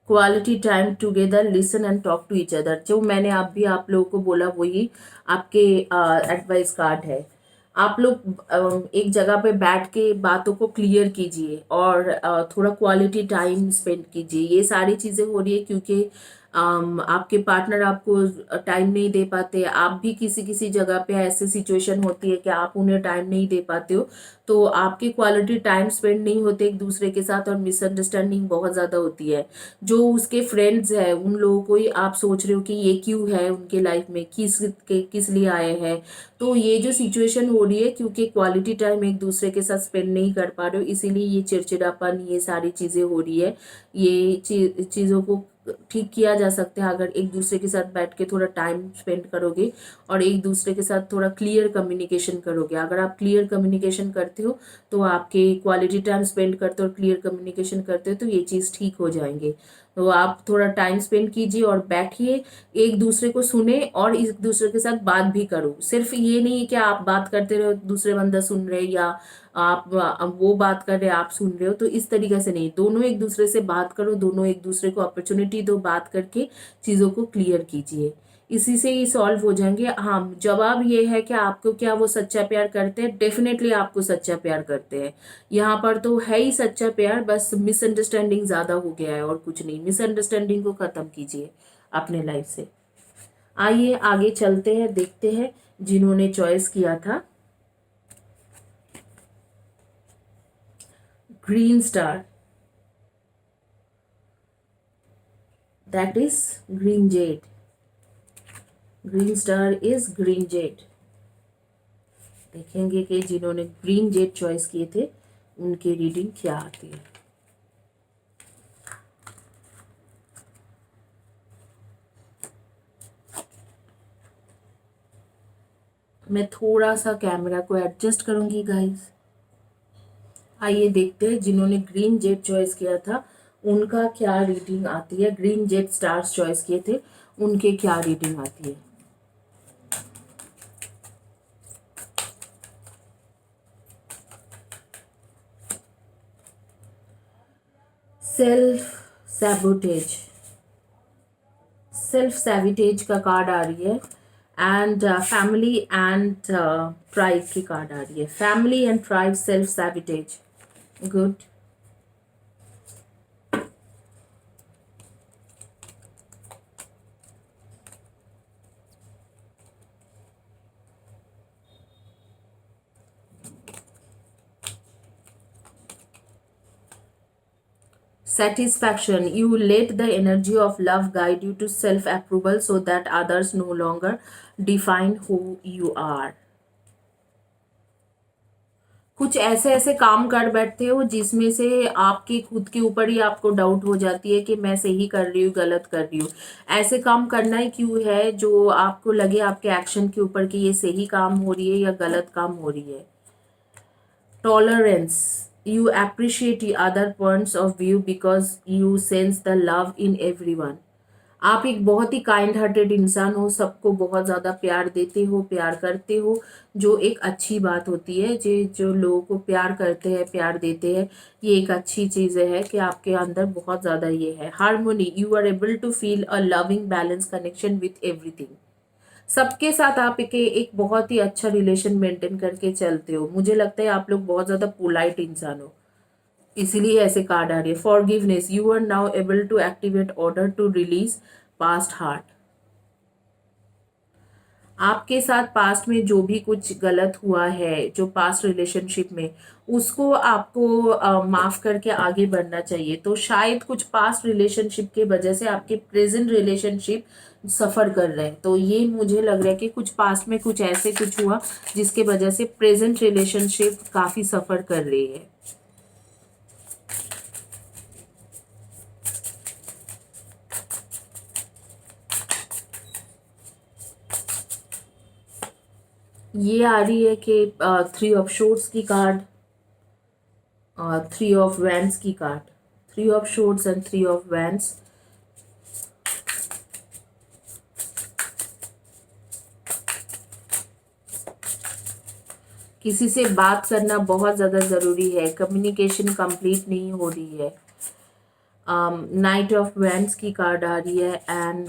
quality time together, listen and talk to each other. जो मैंने भी आप लोगों को बोला वही आपके एडवाइस कार्ड है। आप लोग एक जगह पे बैठ के बातों को क्लियर कीजिए और थोड़ा क्वालिटी टाइम स्पेंड कीजिए। ये सारी चीज़ें हो रही है क्योंकि आपके पार्टनर आपको टाइम नहीं दे पाते, आप भी किसी किसी जगह पे ऐसी सिचुएशन होती है कि आप उन्हें टाइम नहीं दे पाते हो, तो आपके क्वालिटी टाइम स्पेंड नहीं होते एक दूसरे के साथ और मिसअंडरस्टैंडिंग बहुत ज़्यादा होती है। जो उसके फ्रेंड्स हैं उन लोगों को ही आप सोच रहे हो कि ये क्यों है उनके लाइफ में, किस लिए आए हैं। तो ये जो सिचुएशन हो रही है क्योंकि क्वालिटी टाइम एक दूसरे के साथ स्पेंड नहीं कर पा रहे हो, इसीलिए ये चिड़चिड़ापन, ये सारी चीज़ें हो रही है। ये चीज़ों को ठीक किया जा सकता है अगर एक दूसरे के साथ बैठ के थोड़ा टाइम स्पेंड करोगे और एक दूसरे के साथ थोड़ा क्लियर कम्युनिकेशन करोगे। अगर आप क्लियर कम्युनिकेशन करते हो तो आपके क्वालिटी टाइम स्पेंड करते हो और क्लियर कम्युनिकेशन करते हो तो ये चीज़ ठीक हो जाएंगे। तो आप थोड़ा टाइम स्पेंड कीजिए और बैठिए, एक दूसरे को सुने और एक दूसरे के साथ बात भी करो। सिर्फ ये नहीं है कि आप बात करते रहो दूसरे बंदा सुन रहे, या आप वो बात कर रहे आप सुन रहे हो, तो इस तरीके से नहीं, दोनों एक दूसरे से बात करो, दोनों एक दूसरे को अपॉर्चुनिटी दो, बात करके चीज़ों को क्लियर कीजिए, इसी से ही सॉल्व हो जाएंगे। हाँ, जवाब ये है कि आपको क्या वो सच्चा प्यार करते हैं, डेफिनेटली आपको सच्चा प्यार करते हैं। यहाँ पर तो है ही सच्चा प्यार, बस मिसअंडरस्टैंडिंग ज़्यादा हो गया है और कुछ नहीं। मिसअंडरस्टैंडिंग को ख़त्म कीजिए अपने लाइफ से। आइए आगे चलते हैं, देखते हैं जिन्होंने चॉइस किया था green star, that is green Z. Green star is green Z. देखेंगे कि जिन्होंने ग्रीन जेड चॉइस किए थे उनकी रीडिंग क्या आती है। मैं थोड़ा सा कैमरा को एडजस्ट करूंगी गाइस। आइए देखते हैं जिन्होंने ग्रीन जेड चॉइस किया था उनका क्या रीडिंग आती है। ग्रीन जेड स्टार्स चॉइस किए थे, उनके क्या रीडिंग आती है। सेल्फ सैबोटेज, सेल्फ सैबोटेज का कार्ड आ रही है, एंड फैमिली एंड प्राइड की कार्ड आ रही है। Family and pride, self sabotage, good. Satisfaction, you let the energy of love guide you to self approval so that others no longer define who you are. कुछ ऐसे ऐसे काम कर बैठते हो जिसमें से आपके खुद के ऊपर ही आपको डाउट हो जाती है कि मैं सही कर रही हूँ गलत कर रही हूँ। ऐसे काम करना ही क्यों है जो आपको लगे आपके एक्शन के ऊपर कि ये सही काम हो रही है या गलत काम हो रही है। Tolerance, you appreciate the other points of view because you sense the love in everyone. आप एक बहुत ही काइंड हार्टेड इंसान हो, सबको बहुत ज़्यादा प्यार देते हो, प्यार करते हो, जो एक अच्छी बात होती है। जो लोगों को प्यार करते हैं, प्यार देते हैं, ये एक अच्छी चीज़ है कि आपके अंदर बहुत ज़्यादा ये है। Harmony, you are able to feel a loving balance connection with everything. सबके साथ आप एक बहुत ही अच्छा रिलेशन मेंटेन करके चलते हो। मुझे लगता है आप लोग बहुत ज़्यादा पोलाइट इंसान हो, इसीलिए ऐसे कार्ड आ रही है। Forgiveness, you are now able to activate order to release past heart. आपके साथ पास्ट में जो भी कुछ गलत हुआ है, जो पास्ट रिलेशनशिप में, उसको आपको माफ करके आगे बढ़ना चाहिए। तो शायद कुछ पास्ट रिलेशनशिप के वजह से आपके प्रेजेंट रिलेशनशिप सफ़र कर रहे हैं। तो ये मुझे लग रहा है कि कुछ पास्ट में कुछ ऐसे कुछ हुआ जिसके वजह से प्रेजेंट रिलेशनशिप काफ़ी सफ़र कर रही है। ये आ रही है कि 3 ऑफ शोर्ट्स की कार्ड, 3 ऑफ वैंड्स की card, 3 of shorts and 3 of wands. किसी से बात करना बहुत ज़्यादा ज़रूरी है, कम्युनिकेशन कंप्लीट नहीं हो रही है। नाइट ऑफ वैंड्स की कार्ड आ रही है, एंड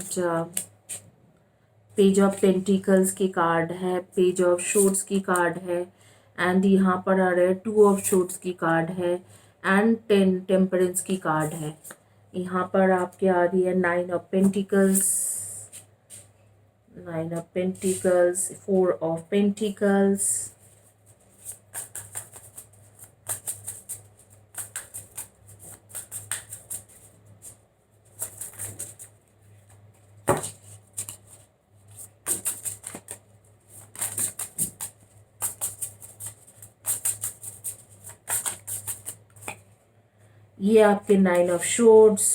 पेज ऑफ पेंटिकल्स की कार्ड है, पेज ऑफ शोर्ट्स की कार्ड है, एंड यहाँ पर आ रहा है 2 ऑफ शोर्ट्स की कार्ड है, एंड 10 टेम्परेंस की कार्ड है। यहाँ पर आपके आ रही है 9 of pentacles, 9 of pentacles, 4 of pentacles, ये आपके 9 ऑफ शोर्ड्स,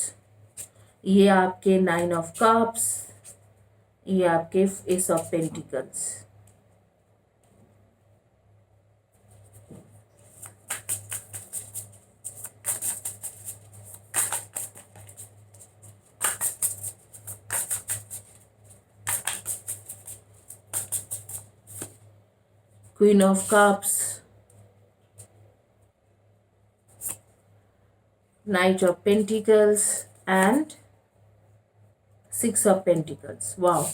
ये आपके 9 ऑफ कप्स, ये आपके S of pentacles. Queen of Cups, Knight of Pentacles and 6 of Pentacles. Wow.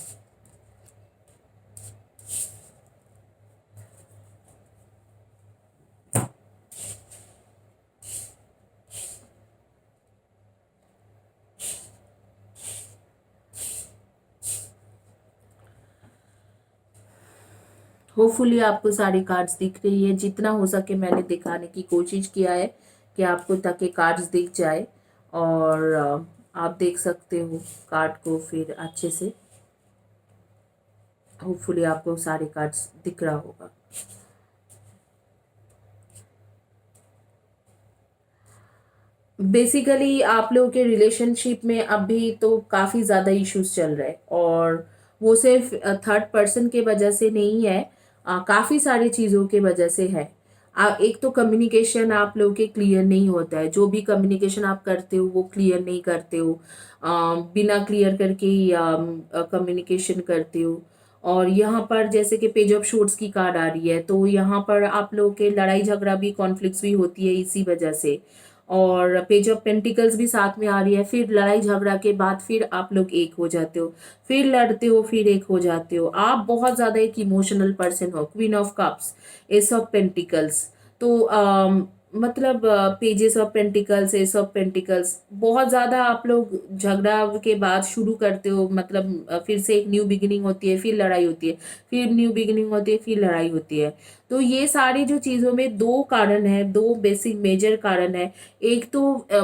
Hopefully आपको सारी कार्ड्स दिख रही है। जितना हो सके मैंने दिखाने की कोशिश किया है कि आपको ताकि कार्ड्स दिख जाए और आप देख सकते हो कार्ड को फिर अच्छे से। होपफुली आपको सारे कार्ड्स दिख रहा होगा। बेसिकली आप लोगों के रिलेशनशिप में अभी तो काफ़ी ज़्यादा इश्यूज चल रहे हैं और वो सिर्फ थर्ड पर्सन के वजह से नहीं है, काफ़ी सारी चीज़ों के वजह से है। एक तो कम्युनिकेशन आप लोगों के क्लियर नहीं होता है, जो भी कम्युनिकेशन आप करते हो वो क्लियर नहीं करते हो, बिना क्लियर करके ही कम्युनिकेशन करते हो। और यहाँ पर जैसे कि पेज ऑफ शोर्ट्स की कार्ड आ रही है तो यहाँ पर आप लोगों के लड़ाई झगड़ा भी, कॉन्फ्लिक्ट्स भी होती है इसी वजह से। और पेज ऑफ पेंटिकल्स भी साथ में आ रही है। फिर लड़ाई झगड़ा के बाद फिर आप लोग एक हो जाते हो, फिर लड़ते हो, फिर एक हो जाते हो। आप बहुत ज़्यादा एक इमोशनल पर्सन हो। Queen of cups, S of pentacles, तो मतलब pages of pentacles, S of pentacles, बहुत ज़्यादा आप लोग झगड़ा के बाद शुरू करते हो, मतलब फिर से एक न्यू बिगिनिंग होती है, फिर लड़ाई होती है, फिर न्यू बिगिनिंग होती है, फिर लड़ाई होती है। तो ये सारी जो चीज़ों में दो कारण है, दो बेसिक मेजर कारण है। एक तो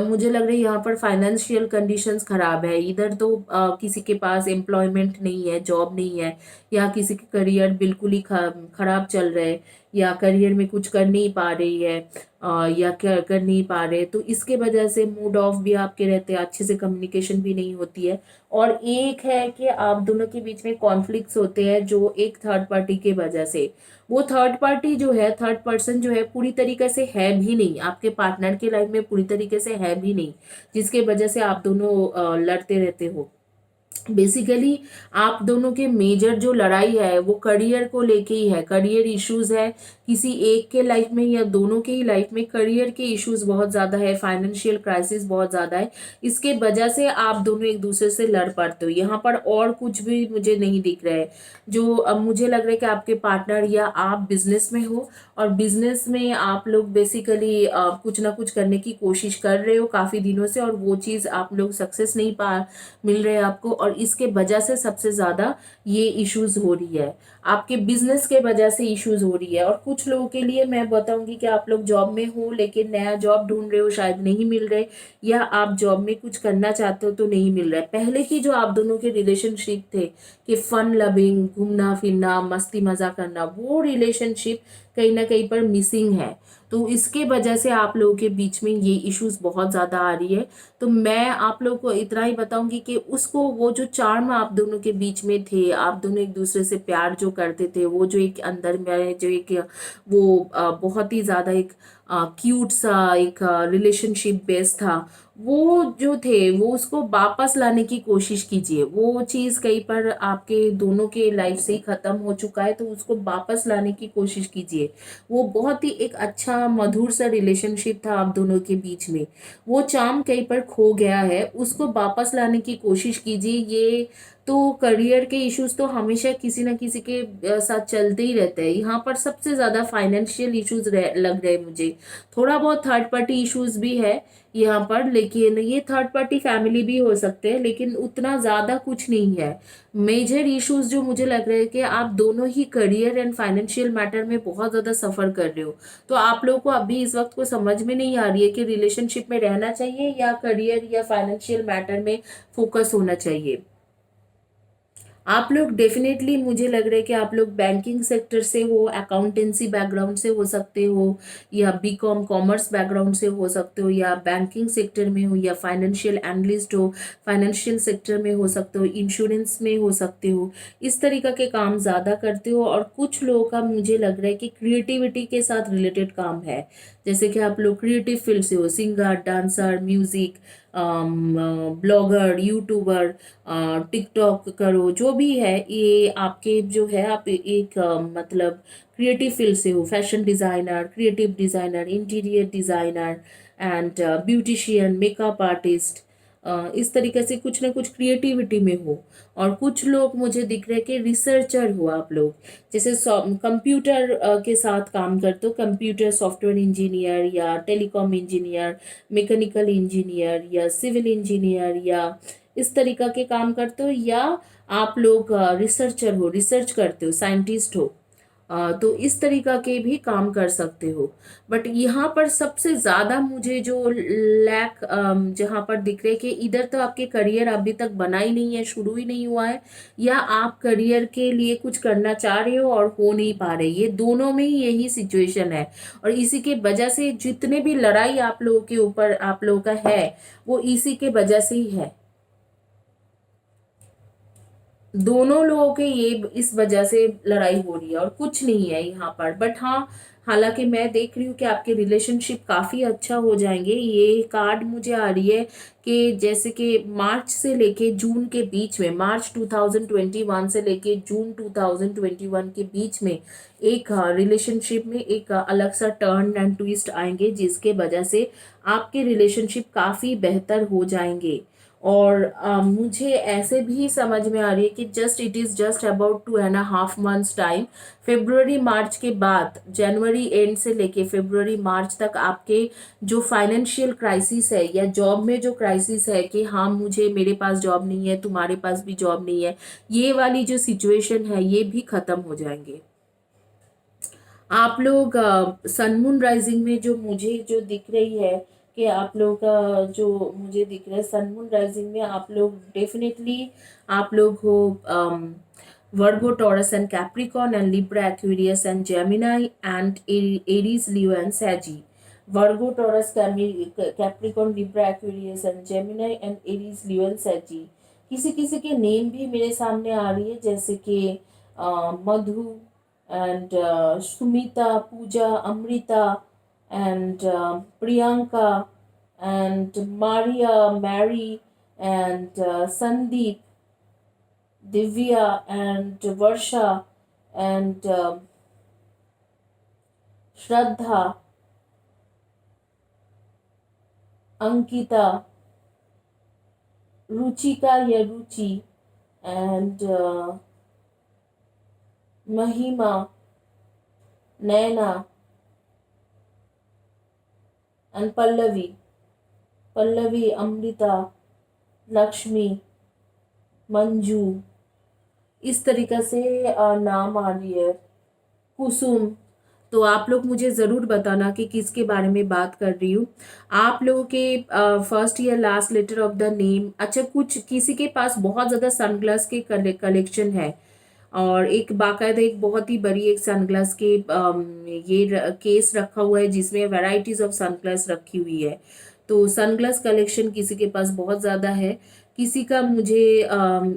मुझे लग रहा है यहाँ पर फाइनेंशियल कंडीशंस खराब है। इधर तो किसी के पास एम्प्लॉयमेंट नहीं है, जॉब नहीं है, या किसी के करियर बिल्कुल ही खराब चल रहे, या करियर में कुछ कर नहीं पा रही है, या कर नहीं पा रहे, तो इसके वजह से मूड ऑफ भी आपके रहते हैं, अच्छे से कम्युनिकेशन भी नहीं होती है। और एक है कि आप दोनों के बीच में कॉन्फ्लिक्ट्स होते हैं जो एक थर्ड पार्टी के वजह से। वो थर्ड पार्टी जो है, थर्ड पर्सन जो है, पूरी तरीके से है भी नहीं आपके पार्टनर के लाइफ में, पूरी तरीके से है भी नहीं, जिसके वजह से आप दोनों लड़ते रहते हो। बेसिकली आप दोनों के मेजर जो लड़ाई है वो करियर को लेके ही है, करियर इश्यूज है। किसी एक के लाइफ में या दोनों के ही लाइफ में करियर के इश्यूज बहुत ज़्यादा है, फाइनेंशियल क्राइसिस बहुत ज़्यादा है। इसके वजह से आप दोनों एक दूसरे से लड़ पड़ते हो। यहाँ पर और कुछ भी मुझे नहीं दिख रहा है। जो अब मुझे लग रहा है कि आपके पार्टनर या आप बिजनेस में हो और बिजनेस में आप लोग बेसिकली कुछ ना कुछ करने की कोशिश कर रहे हो काफ़ी दिनों से, और वो चीज़ आप लोग सक्सेस नहीं पा मिल रहे हैं आपको, और इसके वजह से सबसे ज़्यादा ये इश्यूज हो रही है। आपके बिजनेस के वजह से इश्यूज हो रही है। और कुछ लोगों के लिए मैं बताऊंगी कि आप लोग जॉब में हो लेकिन नया जॉब ढूंढ रहे हो, शायद नहीं मिल रहे, या आप जॉब में कुछ करना चाहते हो तो नहीं मिल रहा है। पहले की जो आप दोनों के रिलेशनशिप थे कि फन लविंग, घूमना फिरना, मस्ती मजा करना, वो रिलेशनशिप कहीं ना कहीं पर मिसिंग है। तो इसके वजह से आप लोगों के बीच में ये इश्यूज बहुत ज़्यादा आ रही है। तो मैं आप लोगों को इतना ही बताऊंगी कि उसको, वो जो चार्म आप दोनों के बीच में थे, आप दोनों एक दूसरे से प्यार जो करते थे, वो जो एक अंदर में जो एक वो बहुत ही ज़्यादा एक क्यूट सा एक रिलेशनशिप बेस था, वो जो थे वो उसको वापस लाने की कोशिश कीजिए। वो चीज़ कहीं पर आपके दोनों के लाइफ से ही ख़त्म हो चुका है, तो उसको वापस लाने की कोशिश कीजिए। वो बहुत ही एक अच्छा मधुर सा रिलेशनशिप था आप दोनों के बीच में, वो चार्म कहीं पर खो गया है, उसको वापस लाने की कोशिश कीजिए। ये तो करियर के इश्यूज तो हमेशा किसी ना किसी के साथ चलते ही रहते हैं। यहाँ पर सबसे ज़्यादा फाइनेंशियल इश्यूज लग रहे हैं मुझे। थोड़ा बहुत थर्ड पार्टी इश्यूज भी है यहाँ पर, लेकिन ये थर्ड पार्टी फैमिली भी हो सकते हैं, लेकिन उतना ज़्यादा कुछ नहीं है। मेजर इश्यूज जो मुझे लग रहे हैं कि आप दोनों ही करियर एंड फाइनेंशियल मैटर में बहुत ज़्यादा सफ़र कर रहे हो। तो आप लोगों को अभी इस वक्त को समझ में नहीं आ रही है कि रिलेशनशिप में रहना चाहिए या करियर या फाइनेंशियल मैटर में फोकस होना चाहिए। आप लोग डेफिनेटली, मुझे लग रहा है कि आप लोग बैंकिंग सेक्टर से हो, अकाउंटेंसी बैकग्राउंड से हो सकते हो, या बीकॉम कॉमर्स बैकग्राउंड से हो सकते हो, या बैंकिंग सेक्टर में हो, या फाइनेंशियल एनालिस्ट हो, फाइनेंशियल सेक्टर में हो सकते हो, इंश्योरेंस में हो सकते हो। इस तरीका के काम ज़्यादा करते हो। और कुछ लोगों का मुझे लग रहा है कि क्रिएटिविटी के साथ रिलेटेड काम है, जैसे कि आप लोग क्रिएटिव फील्ड से हो, singer, dancer, music, blogger, YouTuber, TikTok करो, जो भी है ये आपके जो है, आप एक मतलब क्रिएटिव फील्ड से हो, fashion designer, creative designer, interior designer and beautician, makeup artist, इस तरीके से कुछ ना कुछ क्रिएटिविटी में हो। और कुछ लोग मुझे दिख रहे हैं कि रिसर्चर हो आप लोग, जैसे कंप्यूटर के साथ काम करते हो, कंप्यूटर सॉफ्टवेयर इंजीनियर या टेलीकॉम इंजीनियर, मैकेनिकल इंजीनियर या सिविल इंजीनियर, या इस तरीका के काम करते हो, या आप लोग रिसर्चर हो, रिसर्च करते हो, साइंटिस्ट हो। तो इस तरीका के भी काम कर सकते हो। बट यहाँ पर सबसे ज़्यादा मुझे जो लैक जहाँ पर दिख रहे कि इधर तो आपके करियर अभी तक बना ही नहीं है, शुरू ही नहीं हुआ है, या आप करियर के लिए कुछ करना चाह रहे हो और हो नहीं पा रहे, ये दोनों में ही यही सिचुएशन है। और इसी के वजह से जितने भी लड़ाई आप लोगों के ऊपर आप लोगों का है, वो इसी के वजह से ही है। दोनों लोगों के ये इस वजह से लड़ाई हो रही है और कुछ नहीं है यहाँ पर। बट हाँ, हालांकि मैं देख रही हूँ कि आपके रिलेशनशिप काफ़ी अच्छा हो जाएंगे। ये कार्ड मुझे आ रही है कि जैसे कि मार्च से लेके जून के बीच में, मार्च 2021 से लेके जून 2021 के बीच में एक रिलेशनशिप में एक अलग सा टर्न एंड ट्विस्ट आएंगे, जिसके वजह से आपके रिलेशनशिप काफ़ी बेहतर हो जाएंगे। और मुझे ऐसे भी समझ में आ रही है कि just it is just about 2.5 months time, February March के बाद, जनवरी एंड से लेके फेब्रुवरी मार्च तक आपके जो फाइनेंशियल क्राइसिस है या जॉब में जो क्राइसिस है कि हाँ मुझे, मेरे पास जॉब नहीं है, तुम्हारे पास भी जॉब नहीं है, ये वाली जो सिचुएशन है ये भी खत्म हो जाएंगे। आप लोग सन मून राइजिंग में जो मुझे जो दिख रही है कि आप लोग का जो मुझे दिख रहा है सन मून राइजिंग में, आप लोग डेफिनेटली आप लोग हो Virgo, Taurus and Capricorn and Libra, Aquarius and Gemini and Aries, Leo and Sagi. Virgo, Taurus, Capricorn, Libra, Aquarius and Gemini and Aries, Leo and Sagi. किसी किसी के नेम भी मेरे सामने आ रही है, जैसे कि मधु and Sumita, Pooja, Amrita, and Priyanka, and Maria, Mary, and Sandeep, Divya, and Varsha, and Shraddha, Ankita, Ruchika या Ruchi, and Mahima, Naina, and Pallavi, Pallavi, Amrita, Lakshmi, Manju, इस तरीका से नाम आ रही है, कुसुम। तो आप लोग मुझे ज़रूर बताना कि किसके बारे में बात कर रही हूँ। आप लोगों के फर्स्ट या last letter of the name, अच्छा कुछ किसी के पास बहुत ज़्यादा सनग्लास के कलेक्शन है, और एक बाकायदा एक बहुत ही बड़ी एक सनग्लास के केस रखा हुआ है जिसमें वैरायटीज ऑफ सनग्लास रखी हुई है। तो सनग्लास कलेक्शन किसी के पास बहुत ज़्यादा है। किसी का मुझे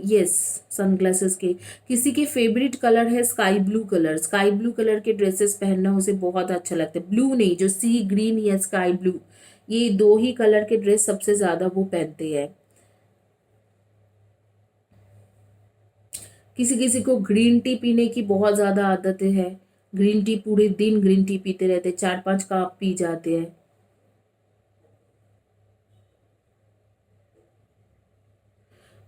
यस, सनग्लासेस के किसी के फेवरेट कलर है sky blue colour. Sky blue colour के ड्रेसेस पहनना उसे बहुत अच्छा लगता है। ब्लू नहीं, जो सी ग्रीन या स्काई ब्लू, ये दो ही कलर के ड्रेस सबसे ज़्यादा वो पहनते हैं। किसी किसी को ग्रीन टी पीने की बहुत ज़्यादा आदत है। ग्रीन टी, पूरे दिन ग्रीन टी पीते रहते, 4-5 कप पी जाते हैं।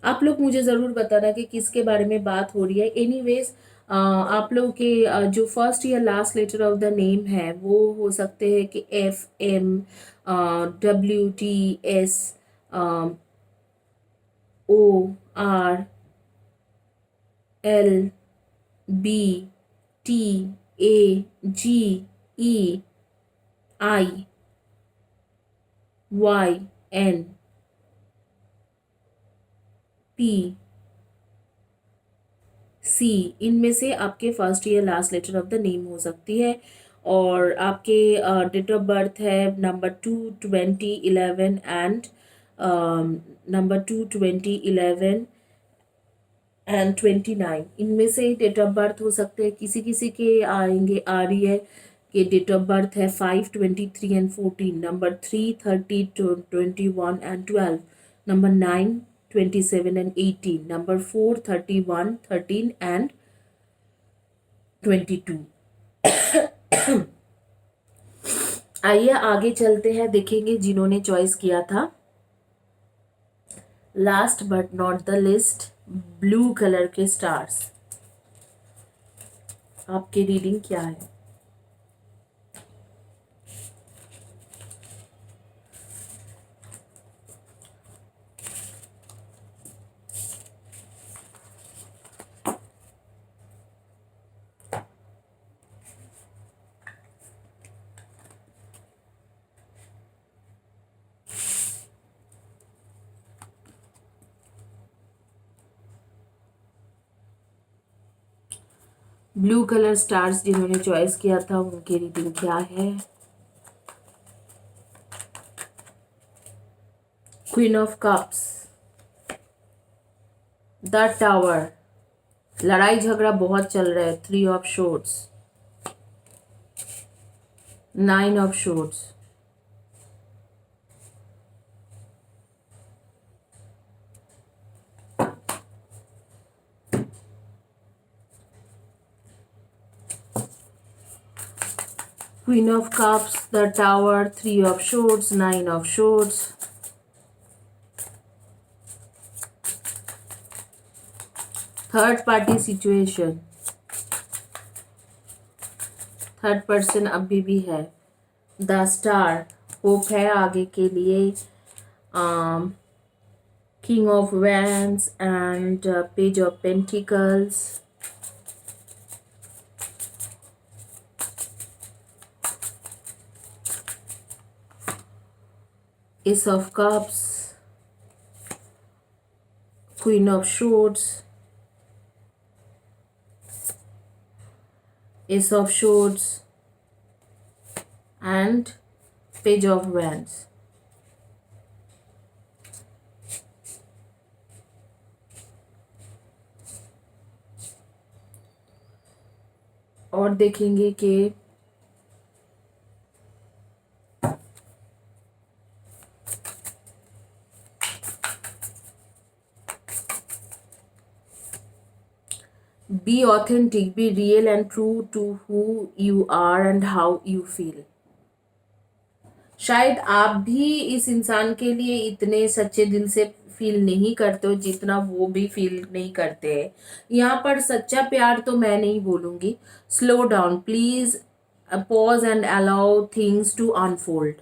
आप लोग मुझे ज़रूर बताना कि किसके बारे में बात हो रही है। एनीवेज आप लोग के जो फर्स्ट या last letter of the name है वो हो सकते हैं कि F, M, W, T, S, O, R, L, B, T, A, G, E, I, Y, N, P, C. इनमें से आपके फर्स्ट या last letter of the name हो सकती है। और आपके डेट ऑफ बर्थ है नंबर 2/20/11 एंड नंबर 2/20/11 एंड 29। इनमें से डेट ऑफ बर्थ हो सकते हैं। किसी किसी के आएंगे, आ रही है कि डेट ऑफ बर्थ है 5/23/14, number 3/30/21 and 12, number 9/27/18, number 4/31/13 and 22। आइए आगे चलते हैं, देखेंगे जिन्होंने चॉइस किया था। Last but not the list, blue colour के स्टार्स। आपकी रीडिंग क्या है? ब्लू कलर स्टार्स जिन्होंने चॉइस किया था उनकी रीडिंग क्या है? Queen of cups, the tower, लड़ाई झगड़ा बहुत चल रहा है, 3 of shorts, 9 of shorts, Queen of Cups, the Tower, 3 of Swords, 9 of Swords, third party situation, third person अभी भी है, द स्टार, होप है आगे के लिए, king of wands and page of pentacles, Ace of Cups, Queen of Swords, Ace of Swords and Page of Wands। और देखेंगे कि be authentic, be real and true to who you are and how you feel। शायद आप भी इस इंसान के लिए इतने सच्चे दिल से फील नहीं करते हो जितना वो भी फील नहीं करते हैं। यहाँ पर सच्चा प्यार तो मैं नहीं बोलूँगी। Slow down please, pause and allow things to unfold.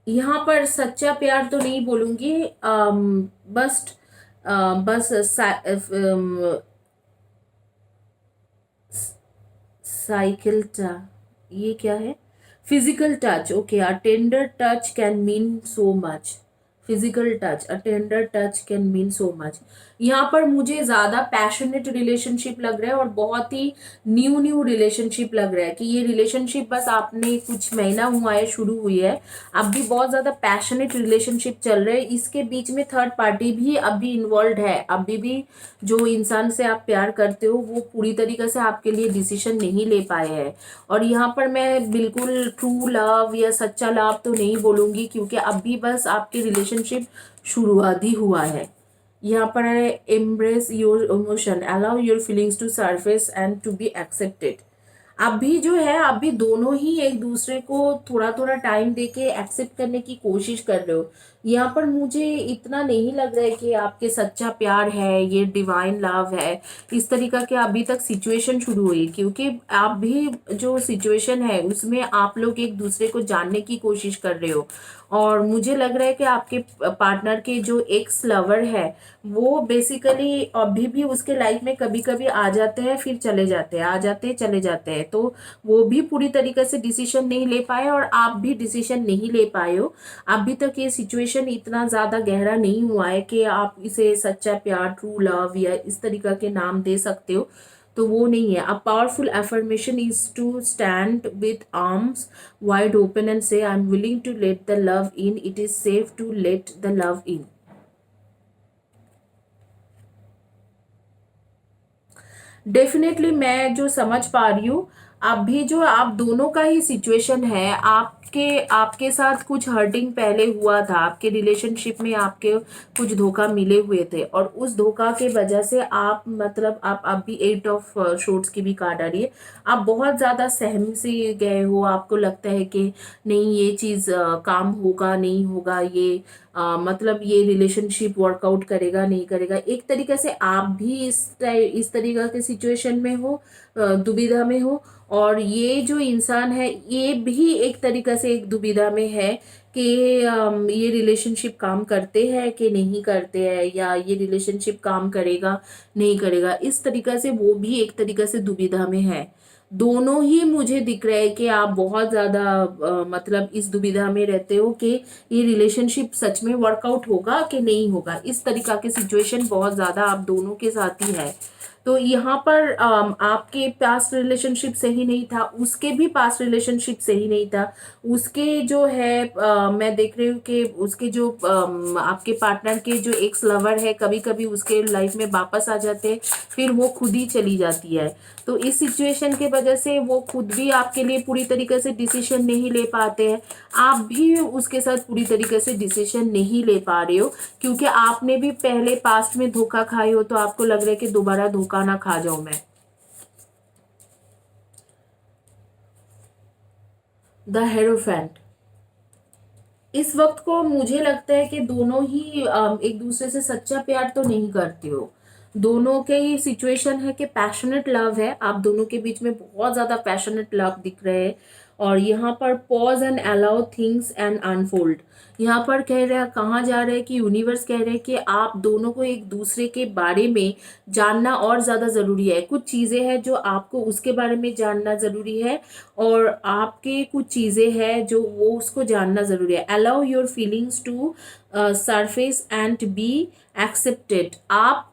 यहाँ पर सच्चा प्यार तो नहीं बोलूँगी, बस साइकिल ये क्या है? Physical touch, okay, a tender touch can mean so much. Physical touch, a tender touch can mean so much. यहाँ पर मुझे ज़्यादा पैशनेट रिलेशनशिप लग रहा है और बहुत ही न्यू रिलेशनशिप लग रहा है कि ये रिलेशनशिप बस आपने कुछ महीना हुआ है शुरू हुई है, अब भी बहुत ज़्यादा पैशनेट रिलेशनशिप चल रहे हैं। इसके बीच में थर्ड पार्टी भी अभी इन्वॉल्व है। अभी भी जो इंसान से आप प्यार करते हो वो पूरी तरीके से आपके लिए डिसीजन नहीं ले पाए हैं। और यहाँ पर मैं बिल्कुल ट्रू लव या सच्चा लव तो नहीं बोलूँगी क्योंकि अभी बस आपके रिलेशनशिप शुरुआत ही हुआ है। यहाँ पर embrace your emotion, allow your feelings to surface and to be accepted. अभी जो है, अभी दोनों ही एक दूसरे को थोड़ा थोड़ा टाइम देके एक्सेप्ट करने की कोशिश कर रहे हो। यहाँ पर मुझे इतना नहीं लग रहा है कि आपके सच्चा प्यार है, ये डिवाइन लव है, इस तरीका के अभी तक सिचुएशन शुरू हुई। क्योंकि आप भी जो सिचुएशन है उसमें आप लोग एक दूसरे को जानने की कोशिश कर रहे हो। और मुझे लग रहा है कि आपके पार्टनर के जो एक्स लवर है वो बेसिकली अभी भी उसके लाइफ में कभी कभी आ जाते हैं, फिर चले जाते हैं, आ जाते हैं चले जाते हैं। तो वो भी पूरी तरीके से डिसीजन नहीं ले पाए और आप भी डिसीजन नहीं ले पाए हो। अभी तक ये सिचुएशन इतना ज्यादा गहरा नहीं हुआ है कि आप इसे सच्चा प्यार, ट्रू लव या इस तरीका के नाम दे सकते हो। तो वो नहीं है। A powerful affirmation is to stand with arms wide open and say I am willing to let the love in, it is safe to let the love in. Definitely मैं जो समझ पा रही हूँ, अभी जो आप दोनों का ही सिचुएशन है, आपके आपके साथ कुछ हर्टिंग पहले हुआ था, आपके रिलेशनशिप में आपके कुछ धोखा मिले हुए थे और उस धोखा के वजह से आप मतलब आप अभी 8 ऑफ शोर्ट्स की भी कार्ड आ रही है। आप बहुत ज़्यादा सहम से गए हो, आपको लगता है कि नहीं ये चीज़ काम होगा नहीं होगा, ये मतलब ये रिलेशनशिप वर्कआउट करेगा नहीं करेगा। एक तरीके से आप भी इस तरीके के सिचुएशन में हो, दुविधा में हो। और ये जो इंसान है ये भी एक तरीके से एक दुविधा में है कि ये रिलेशनशिप काम करते हैं कि नहीं करते हैं, या ये रिलेशनशिप काम करेगा नहीं करेगा। इस तरीके से वो भी एक तरीके से दुविधा में है। दोनों ही मुझे दिख रहा है कि आप बहुत ज़्यादा मतलब इस दुविधा में रहते हो कि ये रिलेशनशिप सच में वर्कआउट होगा कि नहीं होगा। इस तरीका के सिचुएशन बहुत ज़्यादा आप दोनों के साथ ही है। तो यहाँ पर आपके पास्ट रिलेशनशिप सही नहीं था, उसके भी पास्ट रिलेशनशिप सही नहीं था। उसके जो है मैं देख रही हूँ कि उसके जो आपके पार्टनर के जो एक्स लवर है कभी कभी उसके लाइफ में वापस आ जाते हैं, फिर वो खुद ही चली जाती है। तो इस सिचुएशन के वजह से वो खुद भी आपके लिए पूरी तरीके से डिसीजन नहीं ले पाते हैं, आप भी उसके साथ पूरी तरीके से डिसीजन नहीं ले पा रहे हो। क्योंकि आपने भी पहले पास्ट में धोखा खाए हो, तो आपको लग रहा है कि दोबारा धोखा ना खा जाऊं मैं। द हेरोफेंट, इस वक्त को मुझे लगता है कि दोनों ही एक दूसरे से सच्चा प्यार तो नहीं करते हो। दोनों के ही सिचुएशन है कि पैशनेट लव है, आप दोनों के बीच में बहुत ज्यादा पैशनेट लव दिख रहे हैं। और यहाँ पर pause and allow things and unfold, यहाँ पर कह रहे हैं, कहाँ जा रहे हैं कि यूनिवर्स कह रहे हैं कि आप दोनों को एक दूसरे के बारे में जानना और ज़्यादा ज़रूरी है। कुछ चीज़ें हैं जो आपको उसके बारे में जानना ज़रूरी है और आपके कुछ चीज़ें हैं जो वो उसको जानना ज़रूरी है। Allow your feelings to surface and be accepted, आप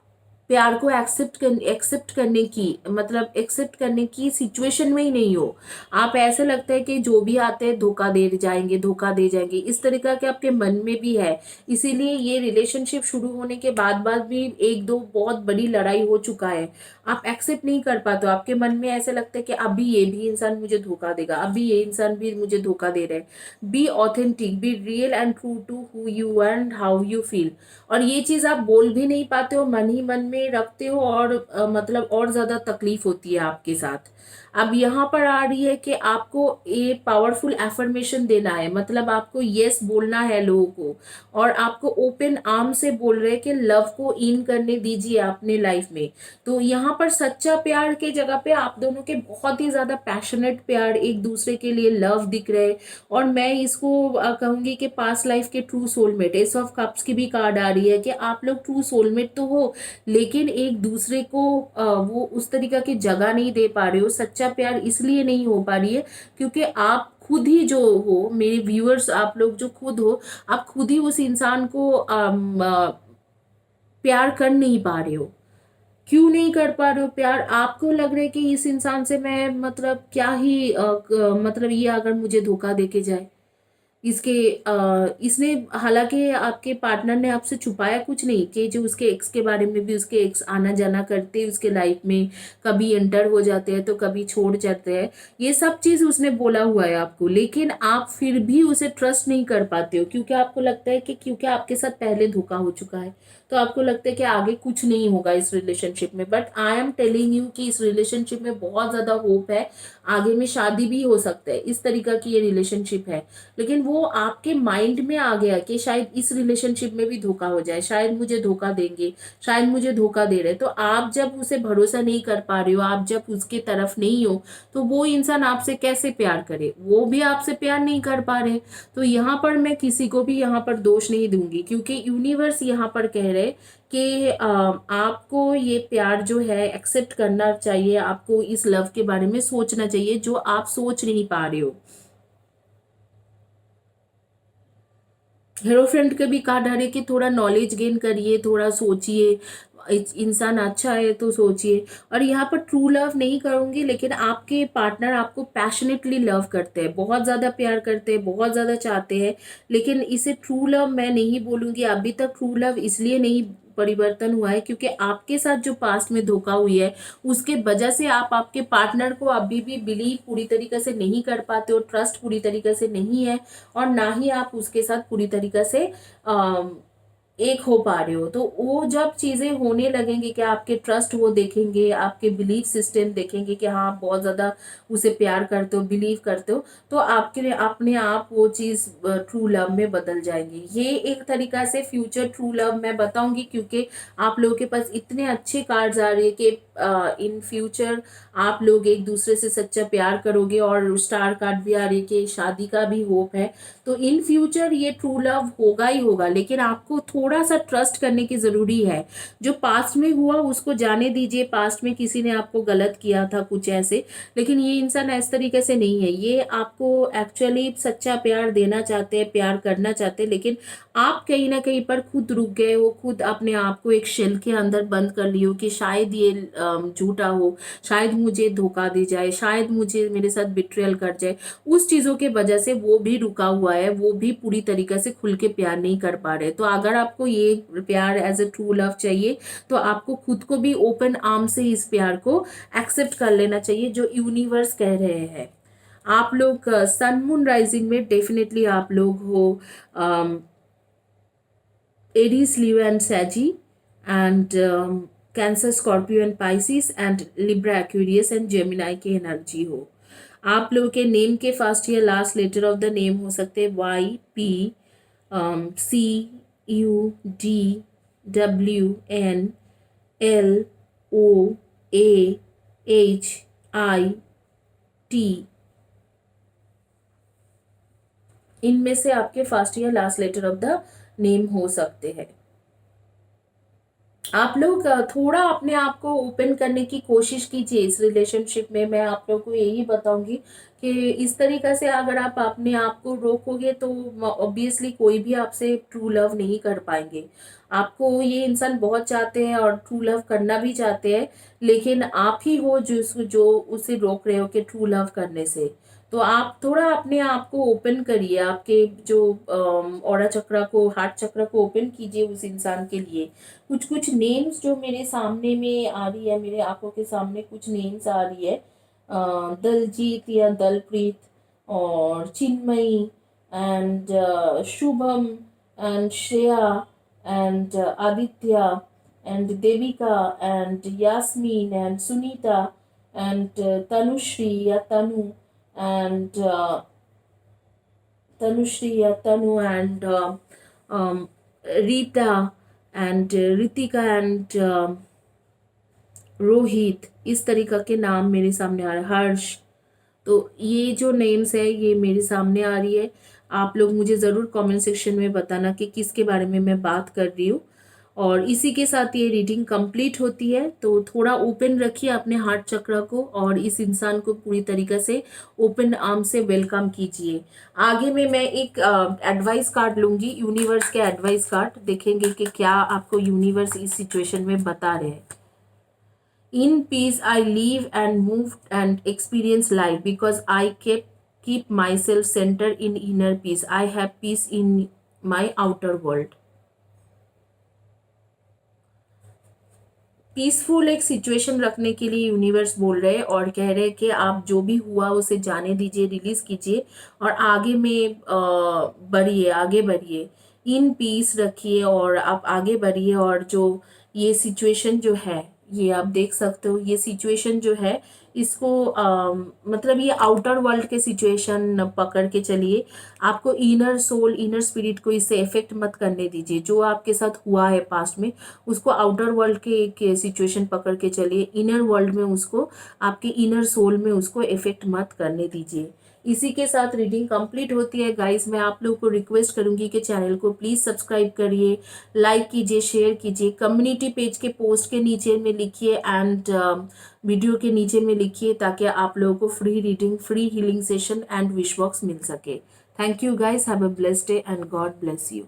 प्यार को एक्सेप्ट करने की मतलब एक्सेप्ट करने की सिचुएशन में ही नहीं हो। आप ऐसे लगता है कि जो भी आते हैं धोखा दे जाएंगे, धोखा दे जाएंगे, इस तरीका के आपके मन में भी है। इसीलिए ये रिलेशनशिप शुरू होने के बाद बाद भी एक दो बहुत बड़ी लड़ाई हो चुका है। आप एक्सेप्ट नहीं कर पाते हो, आपके मन में ऐसे लगता है कि अभी ये भी इंसान मुझे धोखा देगा, अभी ये इंसान भी मुझे धोखा दे रहा है। Be authentic, be real and true to who you and how you feel. और ये चीज आप बोल भी नहीं पाते हो, मन ही मन में रखते हो और मतलब और ज्यादा तकलीफ होती है आपके साथ। अब यहाँ पर आ रही है कि आपको ये पावरफुल एफर्मेशन देना है, मतलब आपको यस बोलना है लोगों को, और आपको ओपन आर्म से बोल रहे हैं कि लव को इन करने दीजिए अपने लाइफ में। तो यहाँ पर सच्चा प्यार के जगह पे आप दोनों के बहुत ही ज्यादा पैशनेट प्यार, एक दूसरे के लिए लव दिख रहे। और मैं इसको कहूंगी कि पास्ट लाइफ के true soulmate, S of cups की भी कार्ड आ रही है कि आप लोग ट्रू सोलमेट तो हो, लेकिन एक दूसरे को वो उस तरीका की जगह नहीं दे पा रहे हो। सच्चा प्यार इसलिए नहीं हो पा रही है क्योंकि आप खुद ही जो हो, मेरे व्यूअर्स आप लोग जो खुद हो, आप खुद ही उस इंसान को प्यार कर नहीं पा रहे हो। क्यों नहीं कर पा रहे हो प्यार? आपको लग रहा है कि इस इंसान से मैं मतलब क्या ही मतलब ये अगर मुझे धोखा दे के जाए इसके इसने हालांकि आपके पार्टनर ने आपसे छुपाया कुछ नहीं कि जो उसके एक्स के बारे में भी, उसके एक्स आना जाना करते उसके लाइफ में, कभी एंटर हो जाते हैं तो कभी छोड़ जाते हैं, ये सब चीज़ उसने बोला हुआ है आपको, लेकिन आप फिर भी उसे ट्रस्ट नहीं कर पाते हो क्योंकि आपको लगता है कि क्योंकि आपके साथ पहले धोखा हो चुका है, तो आपको लगता है कि आगे कुछ नहीं होगा इस रिलेशनशिप में। But I am telling you कि इस रिलेशनशिप में बहुत ज़्यादा होप है, आगे में शादी भी हो सकता है, इस तरीका की ये रिलेशनशिप है। लेकिन वो आपके माइंड में आ गया कि शायद इस रिलेशनशिप में भी धोखा हो जाए, शायद मुझे धोखा देंगे, शायद मुझे धोखा दे रहे, तो आप जब उसे भरोसा नहीं कर पा रहे हो, आप जब उसके तरफ नहीं हो, तो वो इंसान आपसे कैसे प्यार करे, वो भी आपसे प्यार नहीं कर पा रहे। तो यहाँ पर मैं किसी को भी यहाँ पर दोष नहीं दूंगी क्योंकि यूनिवर्स यहाँ पर कह रहे कि आपको ये प्यार जो है एक्सेप्ट करना चाहिए, आपको इस लव के बारे में सोचना चाहिए जो आप सोच नहीं पा रहे हो। फ्रेंड के भी कहा डाले कि थोड़ा नॉलेज गेन करिए, थोड़ा सोचिए, इंसान अच्छा है तो सोचिए। और यहाँ पर ट्रू लव नहीं करूँगी, लेकिन आपके पार्टनर आपको पैशनेटली लव करते हैं, बहुत ज़्यादा प्यार करते हैं, बहुत ज़्यादा चाहते हैं, लेकिन इसे ट्रू लव मैं नहीं बोलूँगी। अभी तक ट्रू लव इसलिए नहीं परिवर्तन हुआ है क्योंकि आपके साथ जो पास्ट में धोखा हुई है उसके वजह से आप आपके पार्टनर को अभी भी बिलीव पूरी तरीके से नहीं कर पाते हो, ट्रस्ट पूरी तरीके से नहीं है, और ना ही आप उसके साथ पूरी तरीके से एक हो पा रहे हो। तो वो जब चीज़ें होने लगेंगी कि आपके ट्रस्ट वो देखेंगे, आपके बिलीफ सिस्टम देखेंगे कि हाँ आप बहुत ज़्यादा उसे प्यार करते हो, बिलीव करते हो, तो आपके लिए अपने आप वो चीज़ ट्रू लव में बदल जाएंगी। ये एक तरीका से फ्यूचर ट्रू लव मैं बताऊंगी क्योंकि आप लोगों के पास इतने अच्छे कार्ड्स आ रहे हैं कि इन फ्यूचर आप लोग एक दूसरे से सच्चा प्यार करोगे, और स्टार कार्ड भी आ रही है कि शादी का भी होप है। तो इन फ्यूचर ये ट्रू लव होगा ही होगा, लेकिन आपको थोड़ा सा ट्रस्ट करने की ज़रूरी है। जो पास्ट में हुआ उसको जाने दीजिए, पास्ट में किसी ने आपको गलत किया था कुछ ऐसे, लेकिन ये इंसान इस तरीके से नहीं है, ये आपको एक्चुअली सच्चा प्यार देना चाहते हैं, प्यार करना चाहते हैं, लेकिन आप कहीं ना कहीं पर खुद रुक गए हो, खुद अपने आप को एक शेल के अंदर बंद कर लियो कि शायद ये झूठा हो, शायद मुझे धोखा दे जाए, शायद मुझे मेरे साथ बिट्रेयल कर जाए। उस चीज़ों के वजह से वो भी रुका हुआ है, वो भी पूरी तरीके से खुल के प्यार नहीं कर पा रहे। तो अगर आपको ये प्यार एज ए ट्रू लव चाहिए तो आपको खुद को भी ओपन आर्म से इस प्यार को एक्सेप्ट कर लेना चाहिए जो यूनिवर्स कह रहे हैं। आप लोग सन मून राइजिंग में डेफिनेटली आप लोग हो Aries, Leo and Sagi, and Cancer, Scorpio and Pisces, and Libra, Aquarius and Gemini की एनर्जी हो। आप लोगों के नेम के फर्स्ट या last letter of the name हो सकते हैं YPCUDWNLOAHIT। इनमें से आपके फर्स्ट या last letter of the name हो सकते हैं। आप लोग थोड़ा अपने आप को ओपन करने की कोशिश कीजिए इस रिलेशनशिप में। मैं आप लोगों को यही बताऊंगी कि इस तरीका से अगर आप अपने आप को रोकोगे तो ऑब्वियसली कोई भी आपसे ट्रू लव नहीं कर पाएंगे। आपको ये इंसान बहुत चाहते हैं और ट्रू लव करना भी चाहते हैं, लेकिन आप ही हो जो उसे रोक रहे हो कि ट्रू लव करने से। तो आप थोड़ा अपने आप को ओपन करिए, आपके जो ऑरा चक्रा को, हार्ट चक्रा को ओपन कीजिए उस इंसान के लिए। कुछ कुछ नेम्स जो मेरे सामने में आ रही है, मेरे आंखों के सामने कुछ नेम्स आ रही है, दलजीत या दलप्रीत, और Chinmayi, and Shubham, and Shreya, and Aditya, and Devika, and Yasmin, and Sunita, and Tanushree या तनु, and Tanushree या Tanu, and Rita, and Ritika, and Rohit. इस तरीका के नाम मेरे सामने आ रहे हैं, हर्ष। तो ये जो नेम्स है ये मेरे सामने आ रही है। आप लोग मुझे ज़रूर कमेंट सेक्शन में बताना कि किसके बारे में मैं बात कर रही हूँ। और इसी के साथ ये रीडिंग कंप्लीट होती है। तो थोड़ा ओपन रखिए अपने हार्ट चक्र को और इस इंसान को पूरी तरीके से ओपन आर्म से वेलकम कीजिए। आगे में मैं एक एडवाइस कार्ड लूंगी, यूनिवर्स के एडवाइस कार्ड, देखेंगे कि क्या आपको यूनिवर्स इस सिचुएशन में बता रहे हैं। In peace I live and move and experience life because I kept keep my self centre in inner peace, I have piece in my outer world. Peaceful एक सिचुएशन रखने के लिए यूनिवर्स बोल रहे हैं और कह रहे हैं कि आप जो भी हुआ उसे जाने दीजिए, रिलीज कीजिए और आगे में बढ़िए, आगे बढ़िए, इन पीस रखिए और आप आगे बढ़िए। और जो ये सिचुएशन जो है, ये आप देख सकते हो, ये सिचुएशन जो है इसको मतलब ये आउटर वर्ल्ड के सिचुएशन पकड़ के चलिए। आपको इनर सोल, इनर स्पिरिट को इससे इफेक्ट मत करने दीजिए। जो आपके साथ हुआ है पास्ट में उसको आउटर वर्ल्ड के एक सिचुएशन पकड़ के चलिए, इनर वर्ल्ड में उसको, आपके इनर सोल में उसको इफेक्ट मत करने दीजिए। इसी के साथ रीडिंग कंप्लीट होती है गाइस। मैं आप लोगों को रिक्वेस्ट करूंगी कि चैनल को प्लीज़ सब्सक्राइब करिए, लाइक कीजिए, शेयर कीजिए, कम्युनिटी पेज के पोस्ट के नीचे में लिखिए एंड वीडियो के नीचे में लिखिए ताकि आप लोगों को free reading, free healing session and wish box मिल सके। Thank you guys, have a blessed day and God bless you.